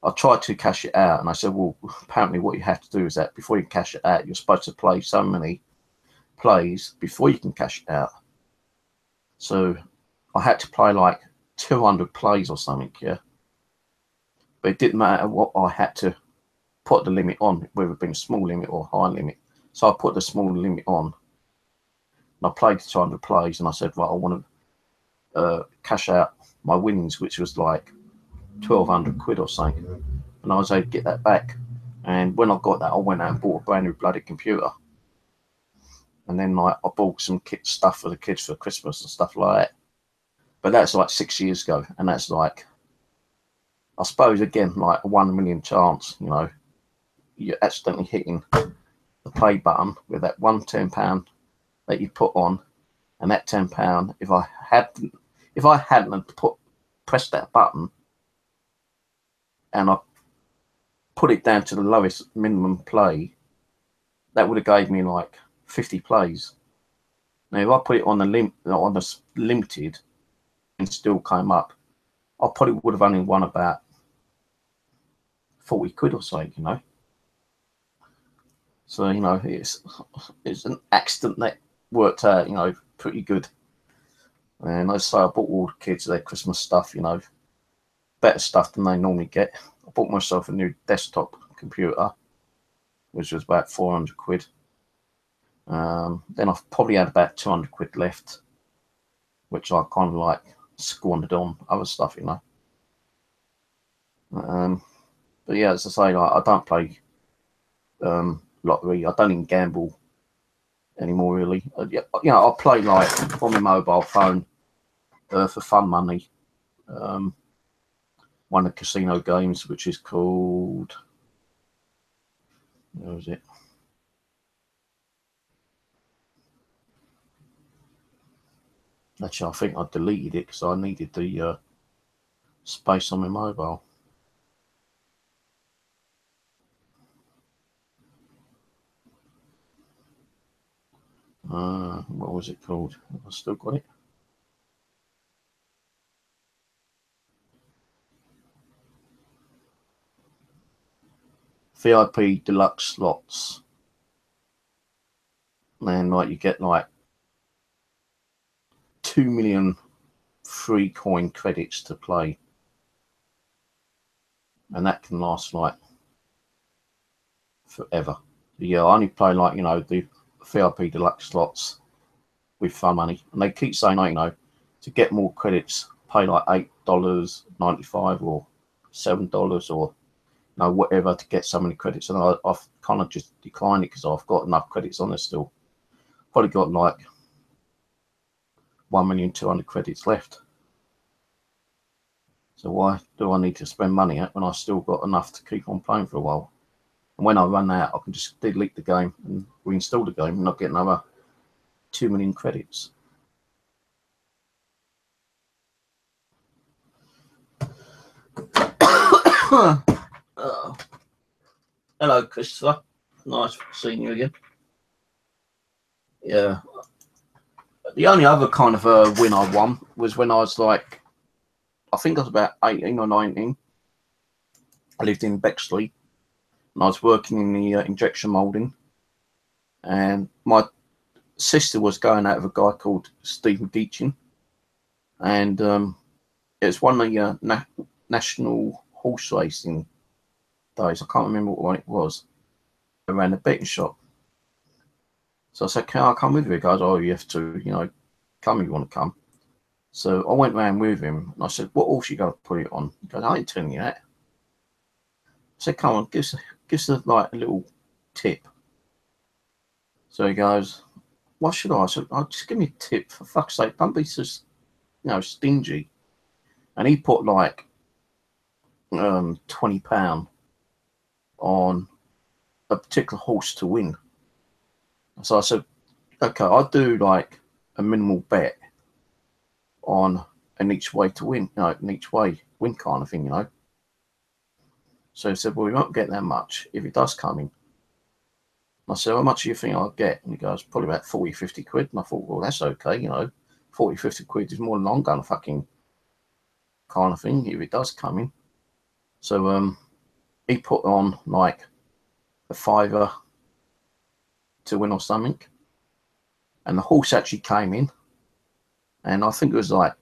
Speaker 1: I tried to cash it out, and I said, well, apparently what you have to do is that before you cash it out, you're supposed to play so many plays before you can cash it out. So I had to play like 200 plays or something, yeah. But it didn't matter what I had to put the limit on, whether it been a small limit or a high limit. So I put the small limit on, and I played 200 plays, and I said, right, I want to cash out my winnings, which was like 1,200 quid or something, and I was able to get that back. And when I got that, I went out and bought a brand new bloody computer, and then like I bought some kit stuff for the kids for Christmas and stuff like that. But that's like 6 years ago, and that's like, I suppose again, like a 1 in a million chance, you know, you're accidentally hitting the play button with that one £10 that you put on, and that £10, if I hadn't pressed that button, and I put it down to the lowest minimum play, that would have gave me like 50 plays. Now, if I put it on the limited and still came up, I probably would have only won about 40 quid or so, you know. So, you know, it's an accident that worked out, you know, pretty good. And as I say, I bought all the kids their Christmas stuff, you know, better stuff than they normally get. I bought myself a new desktop computer, which was about 400 quid. Then I've probably had about 200 quid left, which I kind of like squandered on other stuff, you know. But yeah, as I say, like, I don't play lottery. I don't even gamble anymore, really. Yeah, you know, I play like on my mobile phone for fun money. One of the casino games, which is called, where was it? Actually, I think I deleted it because I needed the space on my mobile. What was it called? I still got it. VIP deluxe slots. And like you get like 2 million free coin credits to play, and that can last like forever. Yeah, I only play like, you know, the VIP deluxe slots with fun money, and they keep saying, you know, to get more credits, pay like $8.95 or $7 or, you know, whatever to get so many credits. And I've kind of just declined it because I've got enough credits on there still. Probably got like 1,200,000 credits left. So why do I need to spend money when I've still got enough to keep on playing for a while? And when I run out, I can just delete the game and reinstall the game and not get another 2 million credits. Hello, Christopher. Nice seeing you again. Yeah, The only other kind of win I won was when I was like, I think I was about 18 or 19. I lived in Bexley, and I was working in the injection moulding. And my sister was going out with a guy called Stephen Geachin. And it was one of the national horse racing days. I can't remember what one it was. Around the betting shop. So I said, can I come with you? He goes, oh, you have to, come if you want to come. So I went round with him, and I said, what horse you going to put it on? He goes, I ain't telling you that. I said, come on, give us like a little tip. So he goes, what should I? I said, oh, just give me a tip, for fuck's sake. Don't be so, stingy. And he put like £20 on a particular horse to win. So I said, okay, I'll do like a minimal bet on an each way to win, an each way win kind of thing, So he said, well, we won't get that much if it does come in. I said, how much do you think I'll get? And he goes, probably about 40, 50 quid. And I thought, well, that's okay, 40, 50 quid is more than I'm going to fucking kind of thing if it does come in. So he put on like a fiver to win or something. And the horse actually came in. And I think it was like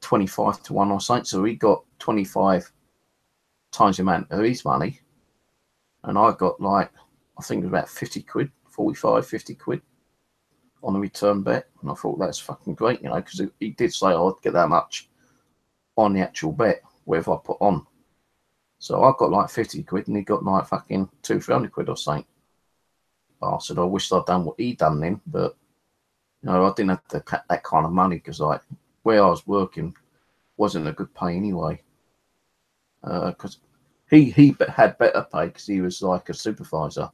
Speaker 1: 25 to 1 or something. So he got 25 times the amount of his money. And I got like, I think it was about 50 quid, 45, 50 quid on the return bet. And I thought that's fucking great, because he did say I'd get that much on the actual bet, whatever I put on. So I got like 50 quid and he got like fucking 200-300 quid or something. I said, I wish I'd done what he done then, but I didn't have that kind of money because like where I was working wasn't a good pay anyway. Because he had better pay because he was like a supervisor.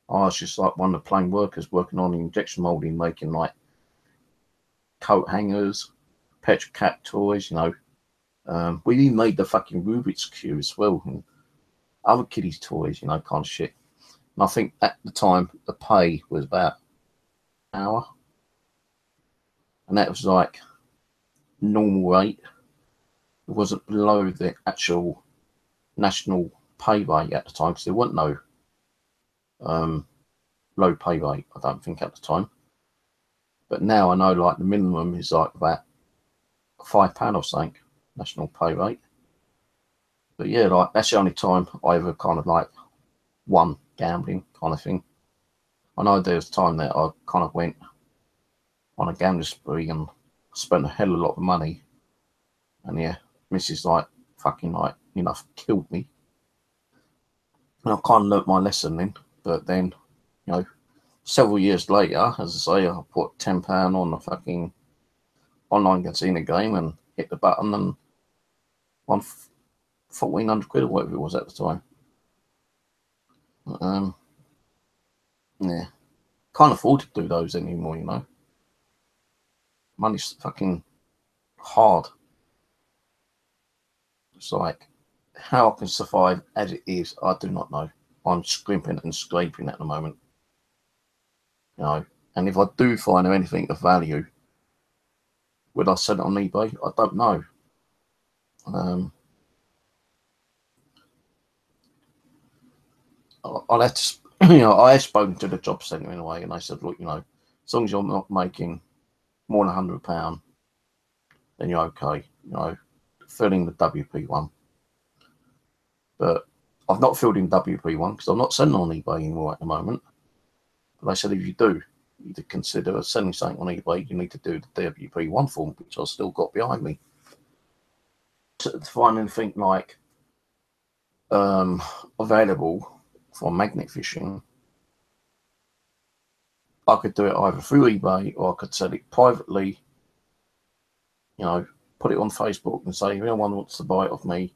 Speaker 1: I was just like one of the plain workers working on the injection moulding, making like coat hangers, petrol cap toys, we even made the fucking Rubik's Cube as well, and other kiddies' toys, kind of shit. And I think at the time the pay was about an hour, and that was like normal rate. It wasn't below the actual national pay rate at the time because there wasn't no low pay rate, I don't think, at the time. But now I know like the minimum is like about £5 or something national pay rate. But yeah, like that's the only time I ever kind of like won gambling kind of thing. I know there was time that I kind of went on a gambling spree and spent a hell of a lot of money. And yeah, Mrs. like fucking like, killed me. And I kind of learnt my lesson then. But then, several years later, as I say, I put £10 on a fucking online casino game and hit the button and won 1,400 quid or whatever it was at the time. Yeah, can't afford to do those anymore, Money's fucking hard. It's like how I can survive as it is, I do not know. I'm scrimping and scraping at the moment, and if I do find anything of value, would I sell it on eBay? I don't know. I'll have to, I have spoken to the job centre in a way, and I said, look, as long as you're not making more than £100, then you're okay. Filling the WP1. But I've not filled in WP1 because I'm not selling on eBay anymore at the moment. But they said if you do, you need to consider selling something on eBay, you need to do the WP1 form, which I've still got behind me. To find anything like available for magnet fishing, I could do it either through eBay or I could sell it privately, put it on Facebook and say, if anyone wants to buy it off me,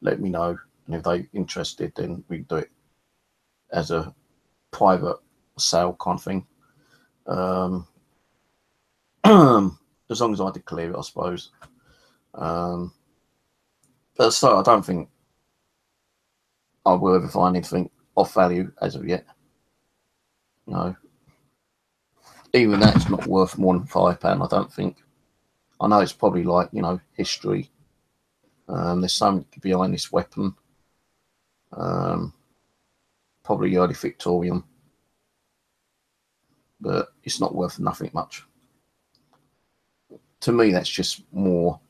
Speaker 1: let me know. And if they're interested, then we can do it as a private sale kind of thing. As long as I declare it, I suppose. But so I don't think I will ever find anything of value as of yet. even that's not worth more than £5, I don't think. I know it's probably like, you know, history. There's something behind this weapon. Probably early Victorian, but it's not worth nothing much. To me, that's just more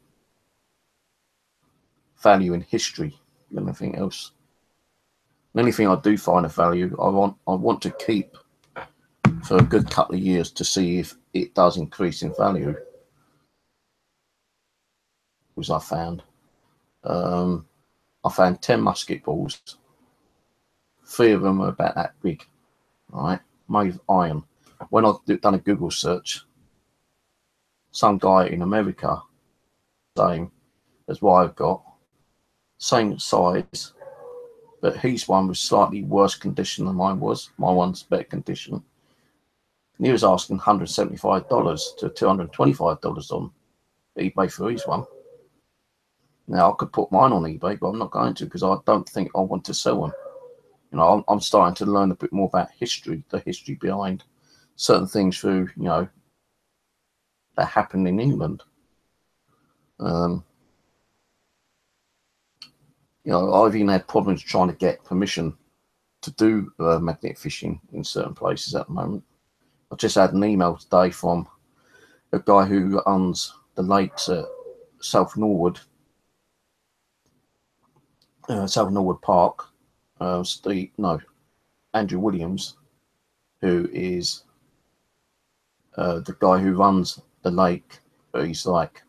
Speaker 1: value in history than anything else. And anything I do find of value, I want to keep for a good couple of years to see if it does increase in value. Which I found. I found 10 musket balls. 3 of them are about that big, right? Made of iron. When I've done a Google search, some guy in America, same as what I've got, same size, but his one was slightly worse condition than mine was. My one's better condition. And he was asking $175 to $225 on eBay for his one. Now I could put mine on eBay, but I'm not going to because I don't think I want to sell them. You know, I'm starting to learn a bit more about history, the history behind certain things through, you know, that happened in England. You know, I've even had problems trying to get permission to do magnetic fishing in certain places at the moment. I just had an email today from a guy who owns the lakes at South Norwood Park. Andrew Williams, who is the guy who runs the lake, but he's like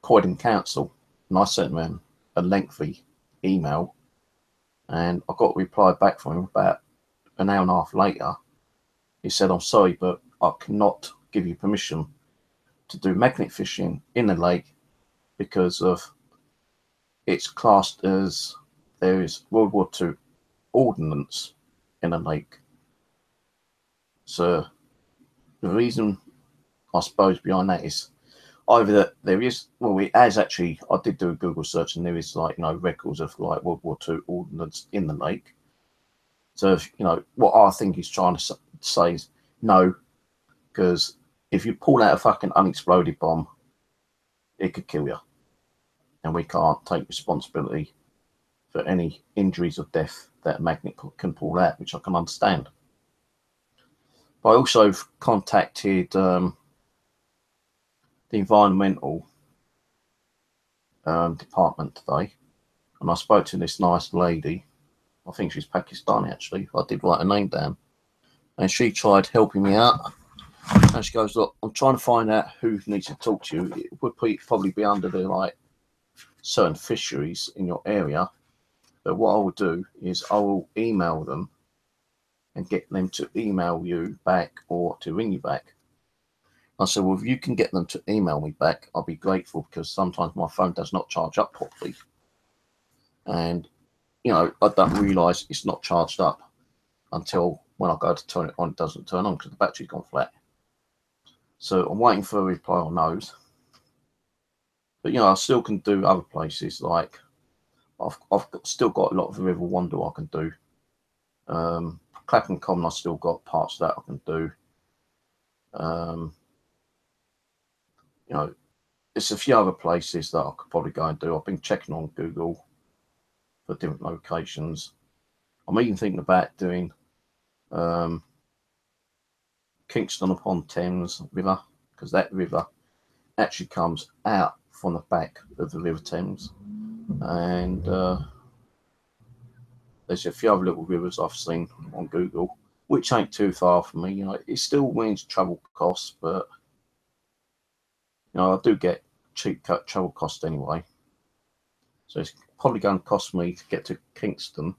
Speaker 1: Croydon Council. And I sent him a lengthy email, and I got a reply back from him about an hour and a half later. He said, "I'm sorry, but I cannot give you permission to do magnet fishing in the lake because of it's classed as there is World War II ordnance in a lake." So the reason, I suppose, behind that is either that there is, well, it has actually, I did do a Google search and there is like, you know, records of like World War II ordnance in the lake. So, if, you know, what I think he's trying to say is no, because if you pull out a fucking unexploded bomb, it could kill you. And we can't take responsibility for any injuries or death that a magnet can pull out, which I can understand. But I also contacted the environmental department today, and I spoke to this nice lady. I think she's Pakistani actually. I did write her name down, and she tried helping me out. And she goes, "Look, I'm trying to find out who needs to talk to you. It would probably be under the like certain fisheries in your area. But what I will do is I will email them and get them to email you back or to ring you back." I said, "Well, if you can get them to email me back, I'll be grateful because sometimes my phone does not charge up properly. And, you know, I don't realise it's not charged up until when I go to turn it on, it doesn't turn on because the battery's gone flat." So I'm waiting for a reply on those. But, you know, I still can do other places. Like, still got a lot of River Wonder I can do. Clapham Common, I still got parts that I can do. You know, there's a few other places that I could probably go and do. I've been checking on Google for different locations. I'm even thinking about doing Kingston upon Thames River, because that river actually comes out from the back of the River Thames. And there's a few other little rivers I've seen on Google, which ain't too far from me. You know, it still means travel costs, but you know, I do get cheap cut travel cost anyway. So it's probably going to cost me to get to Kingston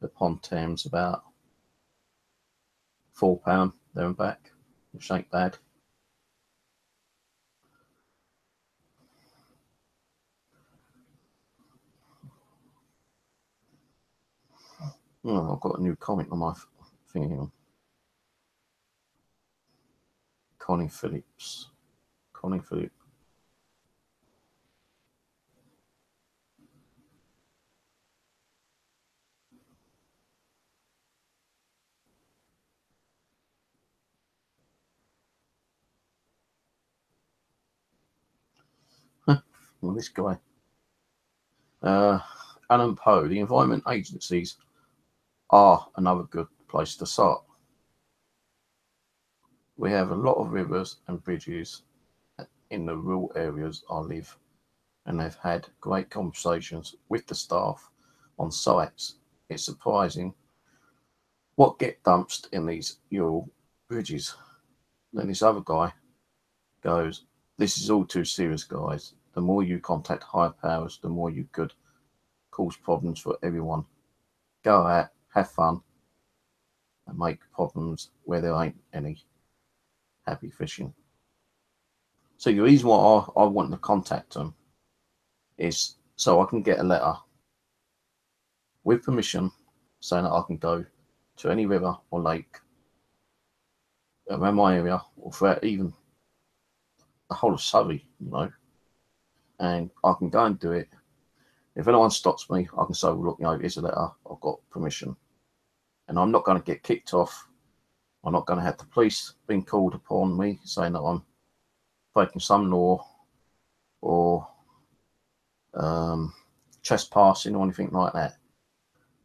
Speaker 1: upon Thames about £4 there and back, which ain't bad. Oh, I've got a new comment on my thing here. Connie Phillips. Connie Phillips. Well, this guy, Alan Poe, the environment agencies are another good place to start. We have a lot of rivers and bridges in the rural areas I live, and I've had great conversations with the staff on sites. It's surprising what get dumped in these rural bridges. Then this other guy goes, "This is all too serious, guys. The more you contact higher powers, the more you could cause problems for everyone. Go out, have fun, and make problems where there ain't any. Happy fishing." So the reason why I want to contact them is so I can get a letter with permission saying that I can go to any river or lake around my area or throughout even the whole of Surrey, and I can go and do it. If anyone stops me, I can say, well, look, here's a letter, I've got permission. And I'm not going to get kicked off. I'm not going to have the police being called upon me saying that I'm breaking some law or trespassing or anything like that.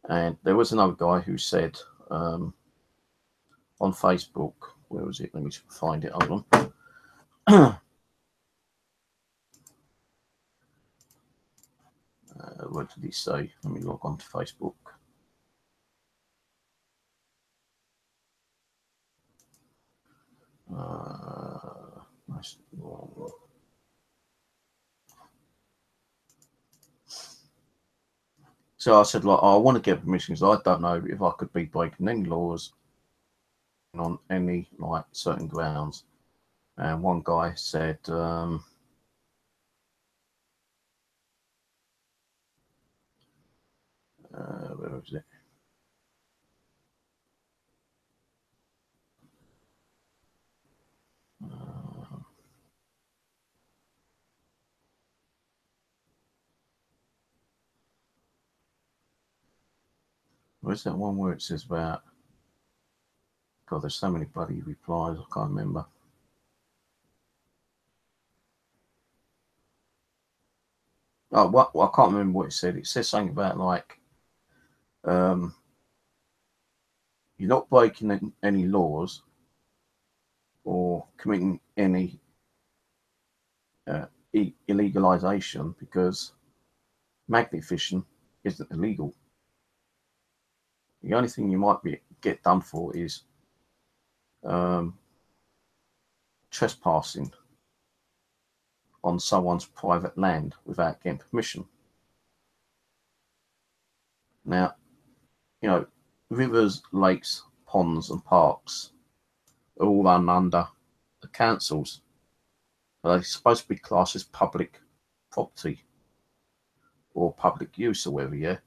Speaker 1: And there was another guy who said on Facebook, where was it? Let me find it. Hold on. What did he say? Let me log on to Facebook. So I said, I want to get permission because I don't know if I could be breaking any laws on any certain grounds. And one guy said, where was it? Where's that one where it says about? God, there's so many bloody replies. I can't remember. Oh, what? Well, I can't remember what it said. It says something about you're not breaking any laws or committing any illegalization because magnet fishing isn't illegal. The only thing you might get done for is trespassing on someone's private land without getting permission. Now, rivers, lakes, ponds, and parks are all run under the councils. They're supposed to be classed as public property or public use or whatever, yeah?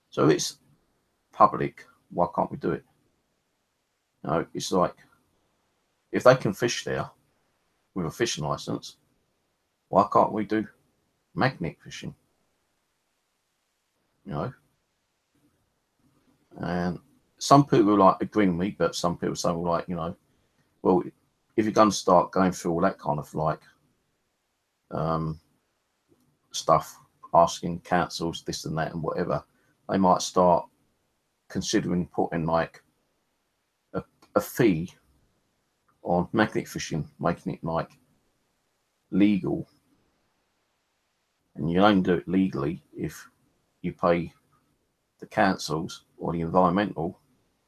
Speaker 1: So it's public, why can't we do it? It's like, if they can fish there with a fishing license, why can't we do magnet fishing? And some people agreeing with me, but some people say, well, if you're going to start going through all that kind of stuff, asking councils this and that and whatever, they might start considering putting a fee on magnet fishing, making it legal. And you only do it legally if you pay the councils or the environmental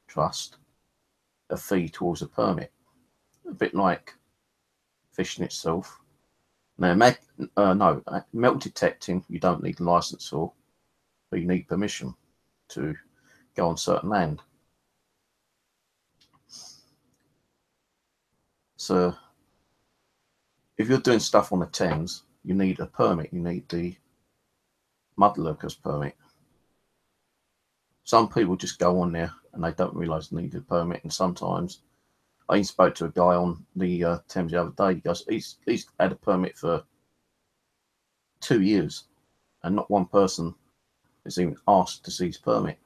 Speaker 1: trust a fee towards a permit, a bit like fishing itself. Now, metal detecting you don't need a license for, but you need permission to go on certain land. So, if you're doing stuff on the Thames, you need a permit. You need the mudlarkers permit. Some people just go on there and they don't realise they need a permit. And sometimes, I even spoke to a guy on the Thames the other day. He goes, he's had a permit for 2 years, and not one person has even asked to see his permit.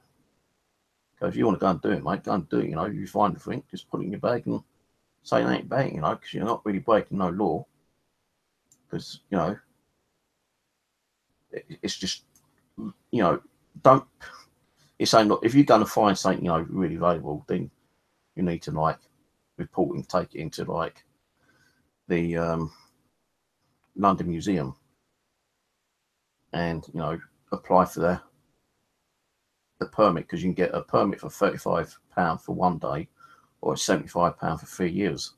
Speaker 1: So if you want to go and do it, mate, go and do it. If you find a thing, just put it in your bag and say it ain't bad, because you're not really breaking no law. Because, It's just, you know, don't. It's saying, look, if you're going to find something, you know, really valuable, then you need to like report and take it into like the London Museum, and you know, apply for the permit, because you can get a permit for £35 for 1 day, or £75 for 3 years.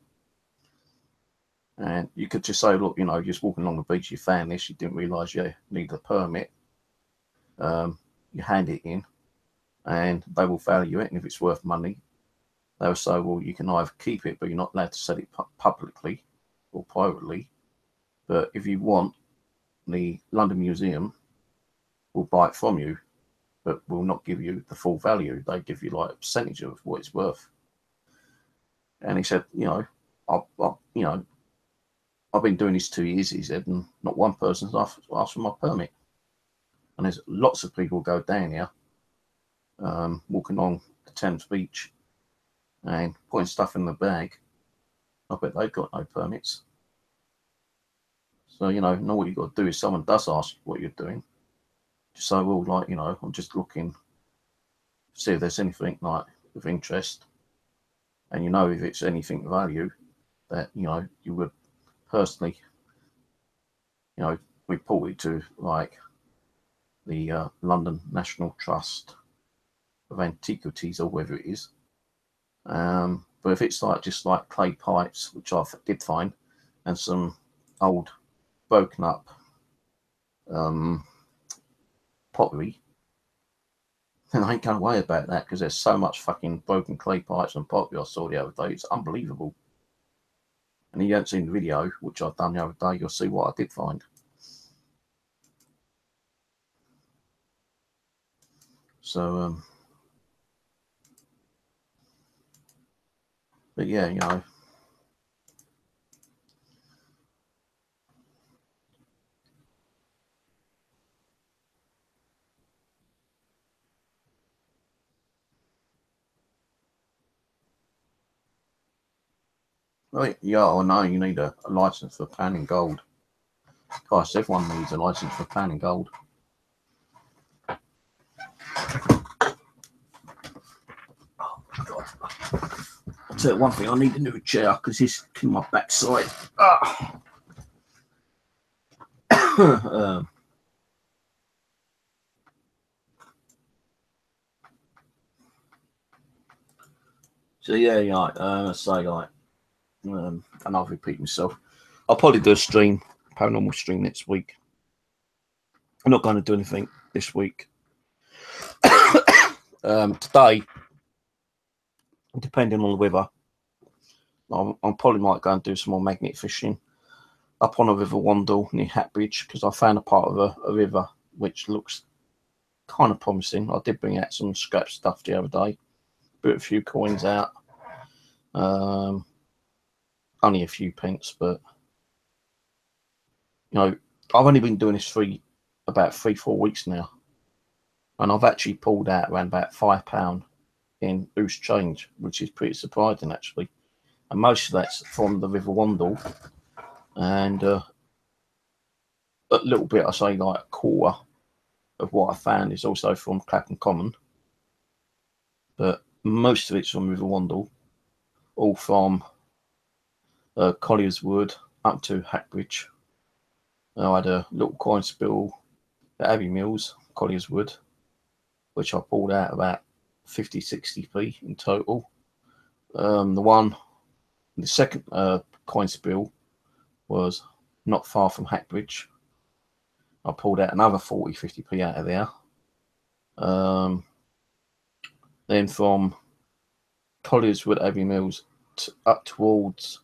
Speaker 1: And you could just say, look, you know, you're just walking along the beach, you found this, you didn't realise you need a permit. You hand it in, and they will value it, and if it's worth money, they'll say, well, you can either keep it, but you're not allowed to sell it publicly or privately. But if you want, the London Museum will buy it from you, but will not give you the full value. They give you like a percentage of what it's worth. And he said, you know, I've been doing this 2 years, he said, and not one person's asked for my permit. And there's lots of people go down here, walking along the Thames beach and putting stuff in the bag. I bet they've got no permits. So, you know what you've got to do is, someone does ask what you're doing, just say, well, like, you know, I'm just looking, see if there's anything like of interest. And you know, if it's anything of value, that, you know, you would personally, you know, report it to like the London National Trust of Antiquities, or whatever it is. But if it's like just like clay pipes, which I did find, and some old broken up pottery, then I ain't going to worry about that, because there's so much fucking broken clay pipes and pottery I saw the other day. It's unbelievable. And if you haven't seen the video, which I've done the other day, you'll see what I did find. So, but yeah, you know. Right, yeah, I know you need a license for panning gold. Gosh, everyone needs a license for panning gold. Oh, God. I'll tell you one thing, I need a new chair, because it's in my backside. So yeah, I say like, and I'll repeat myself. I'll probably do a paranormal stream next week. I'm not going to do anything this week. Today, depending on the weather, I probably might go and do some more magnet fishing up on a river Wandle near Hatbridge, because I found a part of a river which looks kind of promising. I did bring out some scrap stuff the other day, put a few coins out, only a few pence, but you know, I've only been doing this for about 3-4 weeks now, and I've actually pulled out around about £5 in loose change, which is pretty surprising actually. And most of that's from the River Wandle, and a little bit, I say like a quarter of what I found is also from Clapham Common, but most of it's from River Wandle, all from Collier's Wood up to Hackbridge. I had a little coin spill at Abbey Mills, Collier's Wood, which I pulled out about 50-60p in total. The second coin spill was not far from Hackbridge. I pulled out another 40-50p out of there. Then from Collier's Wood, Abbey Mills, up towards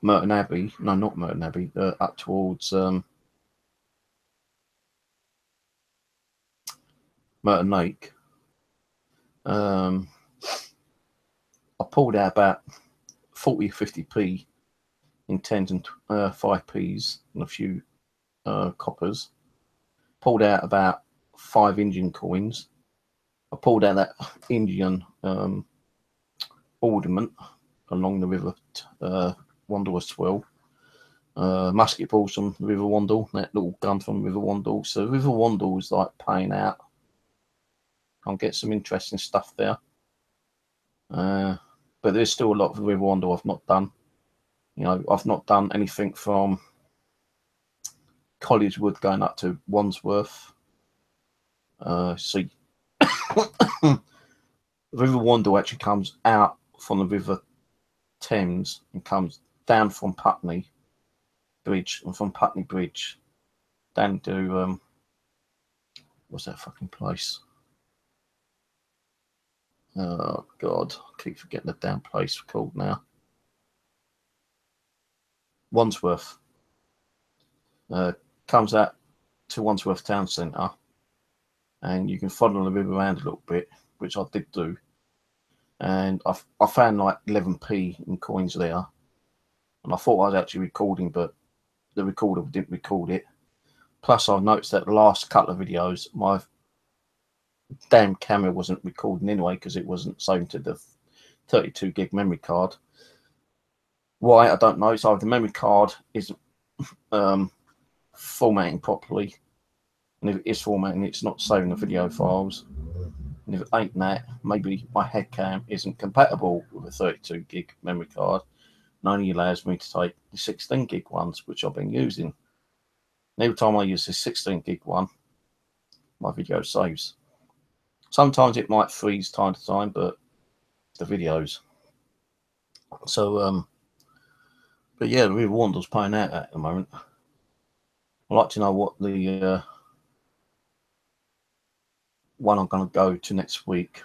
Speaker 1: Merton Abbey. No, not Merton Abbey. Up towards Merton Lake. I pulled out about 40-50p in 10s and 5p's and a few coppers. Pulled out about 5 Indian coins. I pulled out that Indian ornament along the river Wanderer's Swell. musket balls from River Wandle, that little gun from River Wandle. So River Wandle is like paying out. I'll get some interesting stuff there. But there's still a lot of River Wandle I've not done. You know, I've not done anything from College Wood going up to Wandsworth. See, River Wandle actually comes out from the River Thames and comes down from Putney Bridge, and from Putney Bridge down to what's that fucking place? Oh God, I keep forgetting the damn place called now. Wandsworth. Comes out to Wandsworth Town Centre, and you can follow the river around a little bit, which I did do. And I found like 11p in coins there, and I thought I was actually recording, but the recorder didn't record it. Plus, I noticed that the last couple of videos, my damn camera wasn't recording anyway because it wasn't saved to the 32 gig memory card. Why, I don't know. So the memory card isn't formatting properly, and if it is formatting, it's not saving the video files. And if it ain't that, maybe my head cam isn't compatible with a 32 gig memory card, and only allows me to take the 16 gig ones, which I've been using. And every time I use the 16 gig one, my video saves. Sometimes it might freeze time to time, but the videos. So, but yeah, the River Wandle's paying out at the moment. I'd like to know what the one I'm going to go to next week.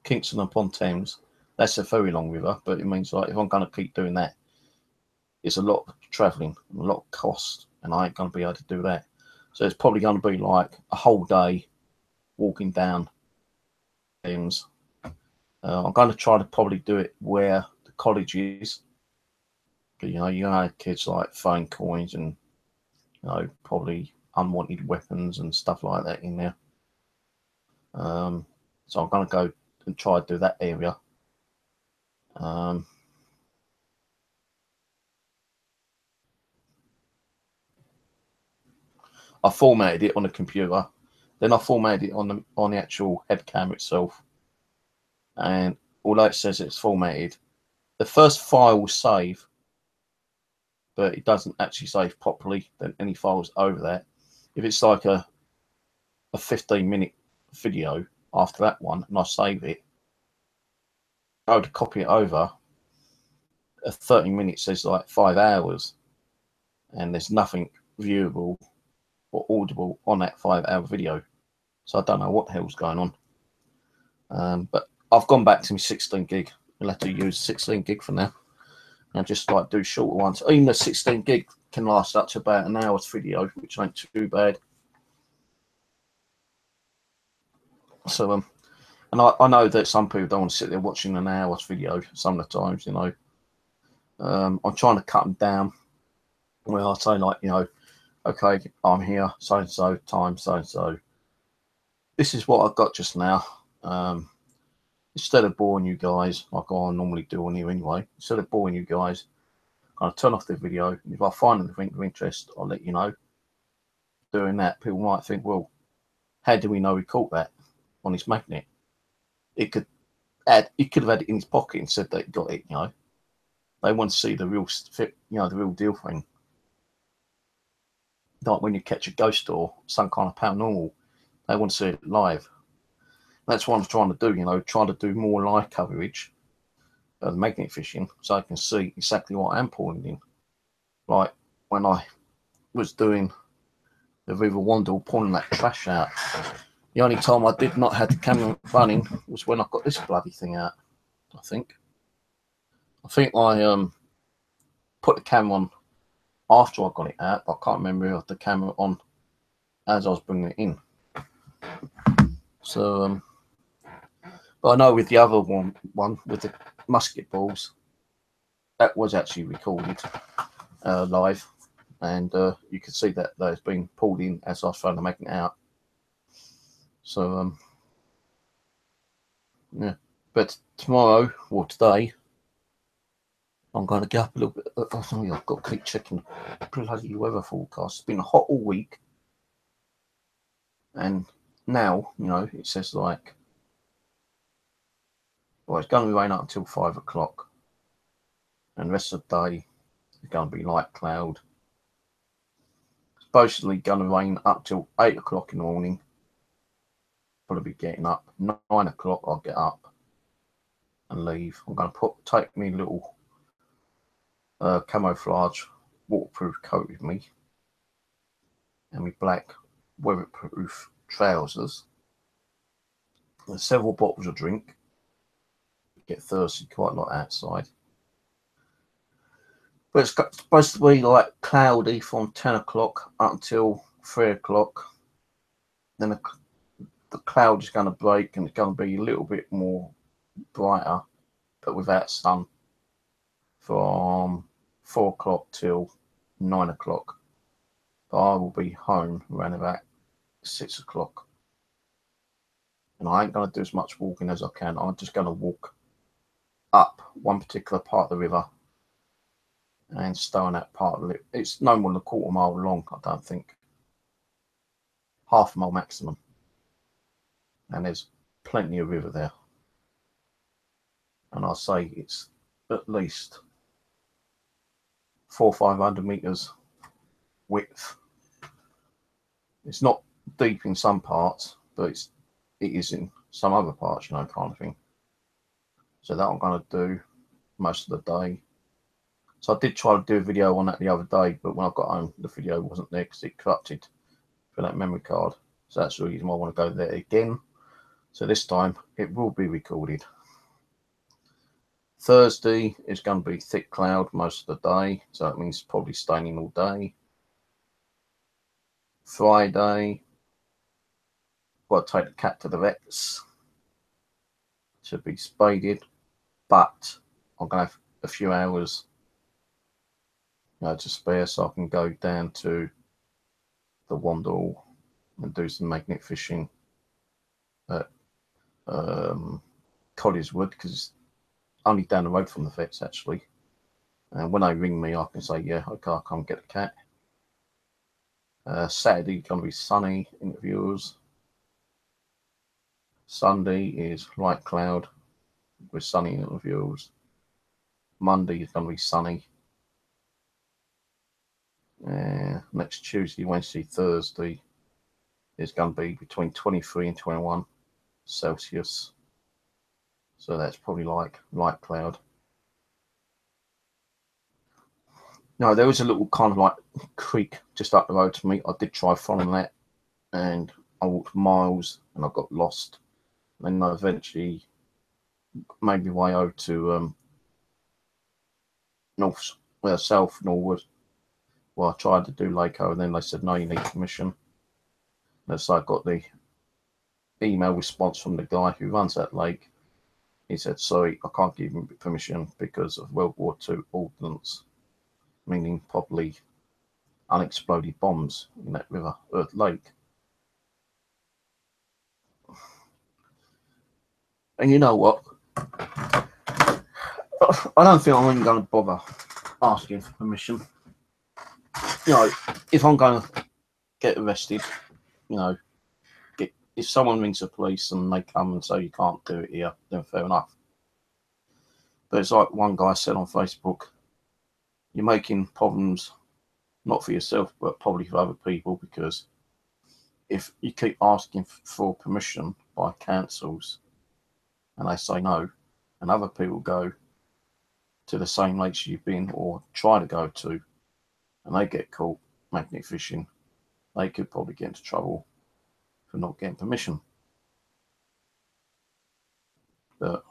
Speaker 1: Kingston upon Thames. That's a very long river, but it means like if I'm going to keep doing that, it's a lot of travelling, a lot of cost, and I ain't going to be able to do that. So it's probably going to be like a whole day walking down Thames. I'm going to try to probably do it where the college is. But, you know, kids like throwing coins and, you know, probably unwanted weapons and stuff like that in there. So I'm going to go and try to do that area. I formatted it on the computer, then I formatted it on the actual head cam itself. And although it says it's formatted, the first file will save, but it doesn't actually save properly. Then any files over that, if it's like a 15-minute video after that one, and I save it, I would copy it over. A 30 minutes says like 5 hours, and there's nothing viewable or audible on that 5-hour video. So I don't know what the hell's going on. But I've gone back to my 16 gig. I'll have to use 16 gig for now. And just like do shorter ones. Even the 16 gig can last up to about an hour's video, which ain't too bad. So and I know that some people don't want to sit there watching an hour's video some of the times, you know. I'm trying to cut them down where I say, like, you know, okay, I'm here, so and so, time so and so. This is what I've got just now. Instead of boring you guys, like I normally do on here anyway, instead of boring you guys, I'll turn off the video. And if I find anything of interest, I'll let you know. Doing that, people might think, well, how do we know he caught that on his magnet? He could have had it in his pocket and said that he got it, you know. They want to see the real, you know, the real deal thing. Like when you catch a ghost or some kind of paranormal, they want to see it live. That's what I'm trying to do, you know, trying to do more live coverage of magnet fishing so I can see exactly what I am pulling in. Like when I was doing the River Wandle, pulling that trash out, the only time I did not have the camera running was when I got this bloody thing out, I think. I put the camera on after I got it out, but I can't remember if I had the camera on as I was bringing it in. So, but I know with the other one with the musket balls, that was actually recorded live, and you could see that it's been pulled in as I was trying to make it out. So, yeah. But tomorrow or today, I'm going to get up a little bit. I've got to keep checking bloody weather forecast. It's been hot all week, and now, you know, it says like, well, it's going to rain up until 5 o'clock, and the rest of the day is going to be light cloud. It's supposedly going to rain up till 8 o'clock in the morning. Probably be getting up 9 o'clock. I'll get up and leave. I'm going to take me a little camouflage waterproof coat with me, and my black weatherproof trousers. There's several bottles of drink. Get thirsty quite a lot outside. But it's supposed to be like cloudy from 10 o'clock up until 3 o'clock. Then the cloud is going to break and it's going to be a little bit more brighter, but without sun, from 4 o'clock till 9 o'clock. But I will be home around about 6 o'clock. And I ain't going to do as much walking as I can. I'm just going to walk up one particular part of the river and stay on that part of it. It's no more than a quarter mile long, I don't think. Half a mile maximum. And there's plenty of river there. And I'll say it's at least 400 or 500 meters width. It's not deep in some parts, but it is in some other parts, you know, kind of thing. So that I'm going to do most of the day. So I did try to do a video on that the other day, but when I got home, the video wasn't there because it corrupted for that memory card. So that's the reason why I want to go there again. So this time it will be recorded. Thursday is going to be thick cloud most of the day, so that means probably staying in all day. Friday, got to take the cat to the vets. Should be spaded, but I'm going to have a few hours, you know, to spare, so I can go down to the Wandle and do some magnet fishing at Collieswood, because it's only down the road from the vets actually. And when they ring me, I can say, yeah, okay, I'll come get the cat. Saturday going to be sunny, interviews. Sunday is light cloud with sunny interviews. Monday is going to be sunny. Next Tuesday, Wednesday, Thursday is going to be between 23 and 21 Celsius. So that's probably like light cloud. No, there was a little kind of like creek just up the road to me. I did try following that, and I walked miles and I got lost. And then I eventually made my way over to South Norwood. Well, I tried to do Laco, and then they said, no, you need permission. And so I got the email response from the guy who runs that lake. He said, sorry, I can't give him permission because of World War II ordnance, meaning probably unexploded bombs in that river, lake. And you know what? I don't think I'm even going to bother asking for permission. You know, if I'm going to get arrested, you know, if someone rings the police and they come and say you can't do it here, then fair enough. But it's like one guy said on Facebook, you're making problems not for yourself, but probably for other people, because if you keep asking for permission by councils and they say no, and other people go to the same lakes you've been or try to go to, and they get caught magnet fishing, they could probably get into trouble for not getting permission. But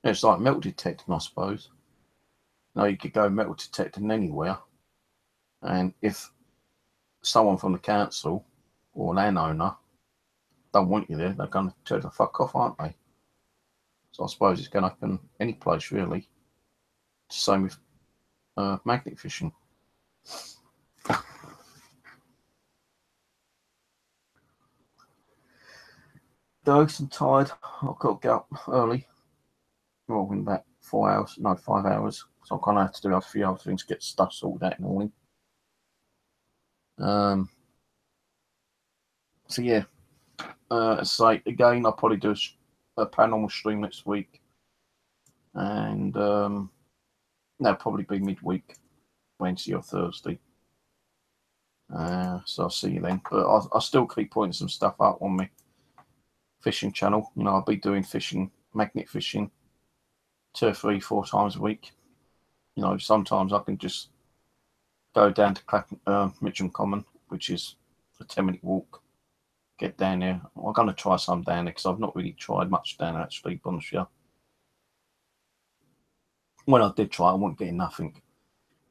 Speaker 1: it's like metal detecting, I suppose. Now you could go metal detecting anywhere, and if someone from the council or landowner don't want you there, they're going to tell you to fuck off, aren't they? So I suppose it's going to happen any place really. Same with magnet fishing. Dogs and tired. I've got to get up early. Well, in about 4 hours, no, 5 hours. So I'm going to have to do a few other things, get stuff sorted out in the morning. So yeah, as I say, again, I'll probably do a paranormal stream next week. And that'll probably be midweek, Wednesday or Thursday. So I'll see you then. But I'll still keep putting some stuff up on my fishing channel. You know, I'll be doing fishing, magnet fishing, 2 or 3, 4 times a week. You know, sometimes I can just go down to Mitcham Common, which is a 10-minute walk. Get down there. I'm going to try some down there because I've not really tried much down there, actually, to be honest with you. When I did try, I wasn't getting nothing.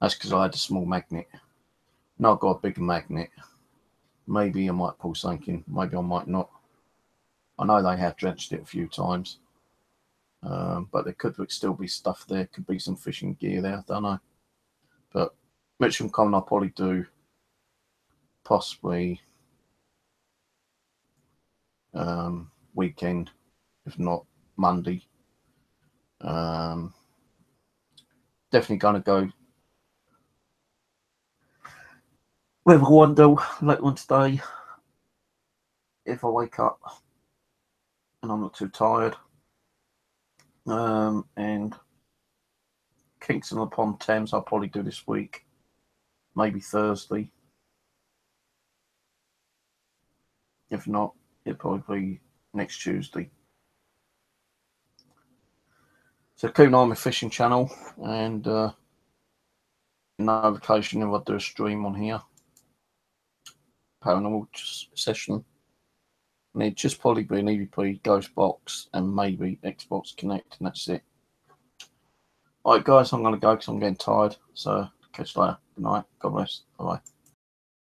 Speaker 1: That's because I had a small magnet. Now I've got a bigger magnet. Maybe I might pull something. Maybe I might not. I know they have drenched it a few times. But there could still be stuff there. Could be some fishing gear there. I don't know. But Mitcham Common I'll probably do possibly weekend, if not Monday. Definitely going to go with a wander later on today if I wake up and I'm not too tired. And Kingston upon Thames I'll probably do this week, maybe Thursday. If not, it'll probably be next Tuesday. So keep an eye on my fishing channel and notification if I do a stream on here. Paranormal session. And it'd just probably be an EVP, Ghost Box, and maybe Xbox Connect, and that's it. Alright guys, I'm going to go because I'm getting tired. So catch you later. Good night. God bless. Bye-bye.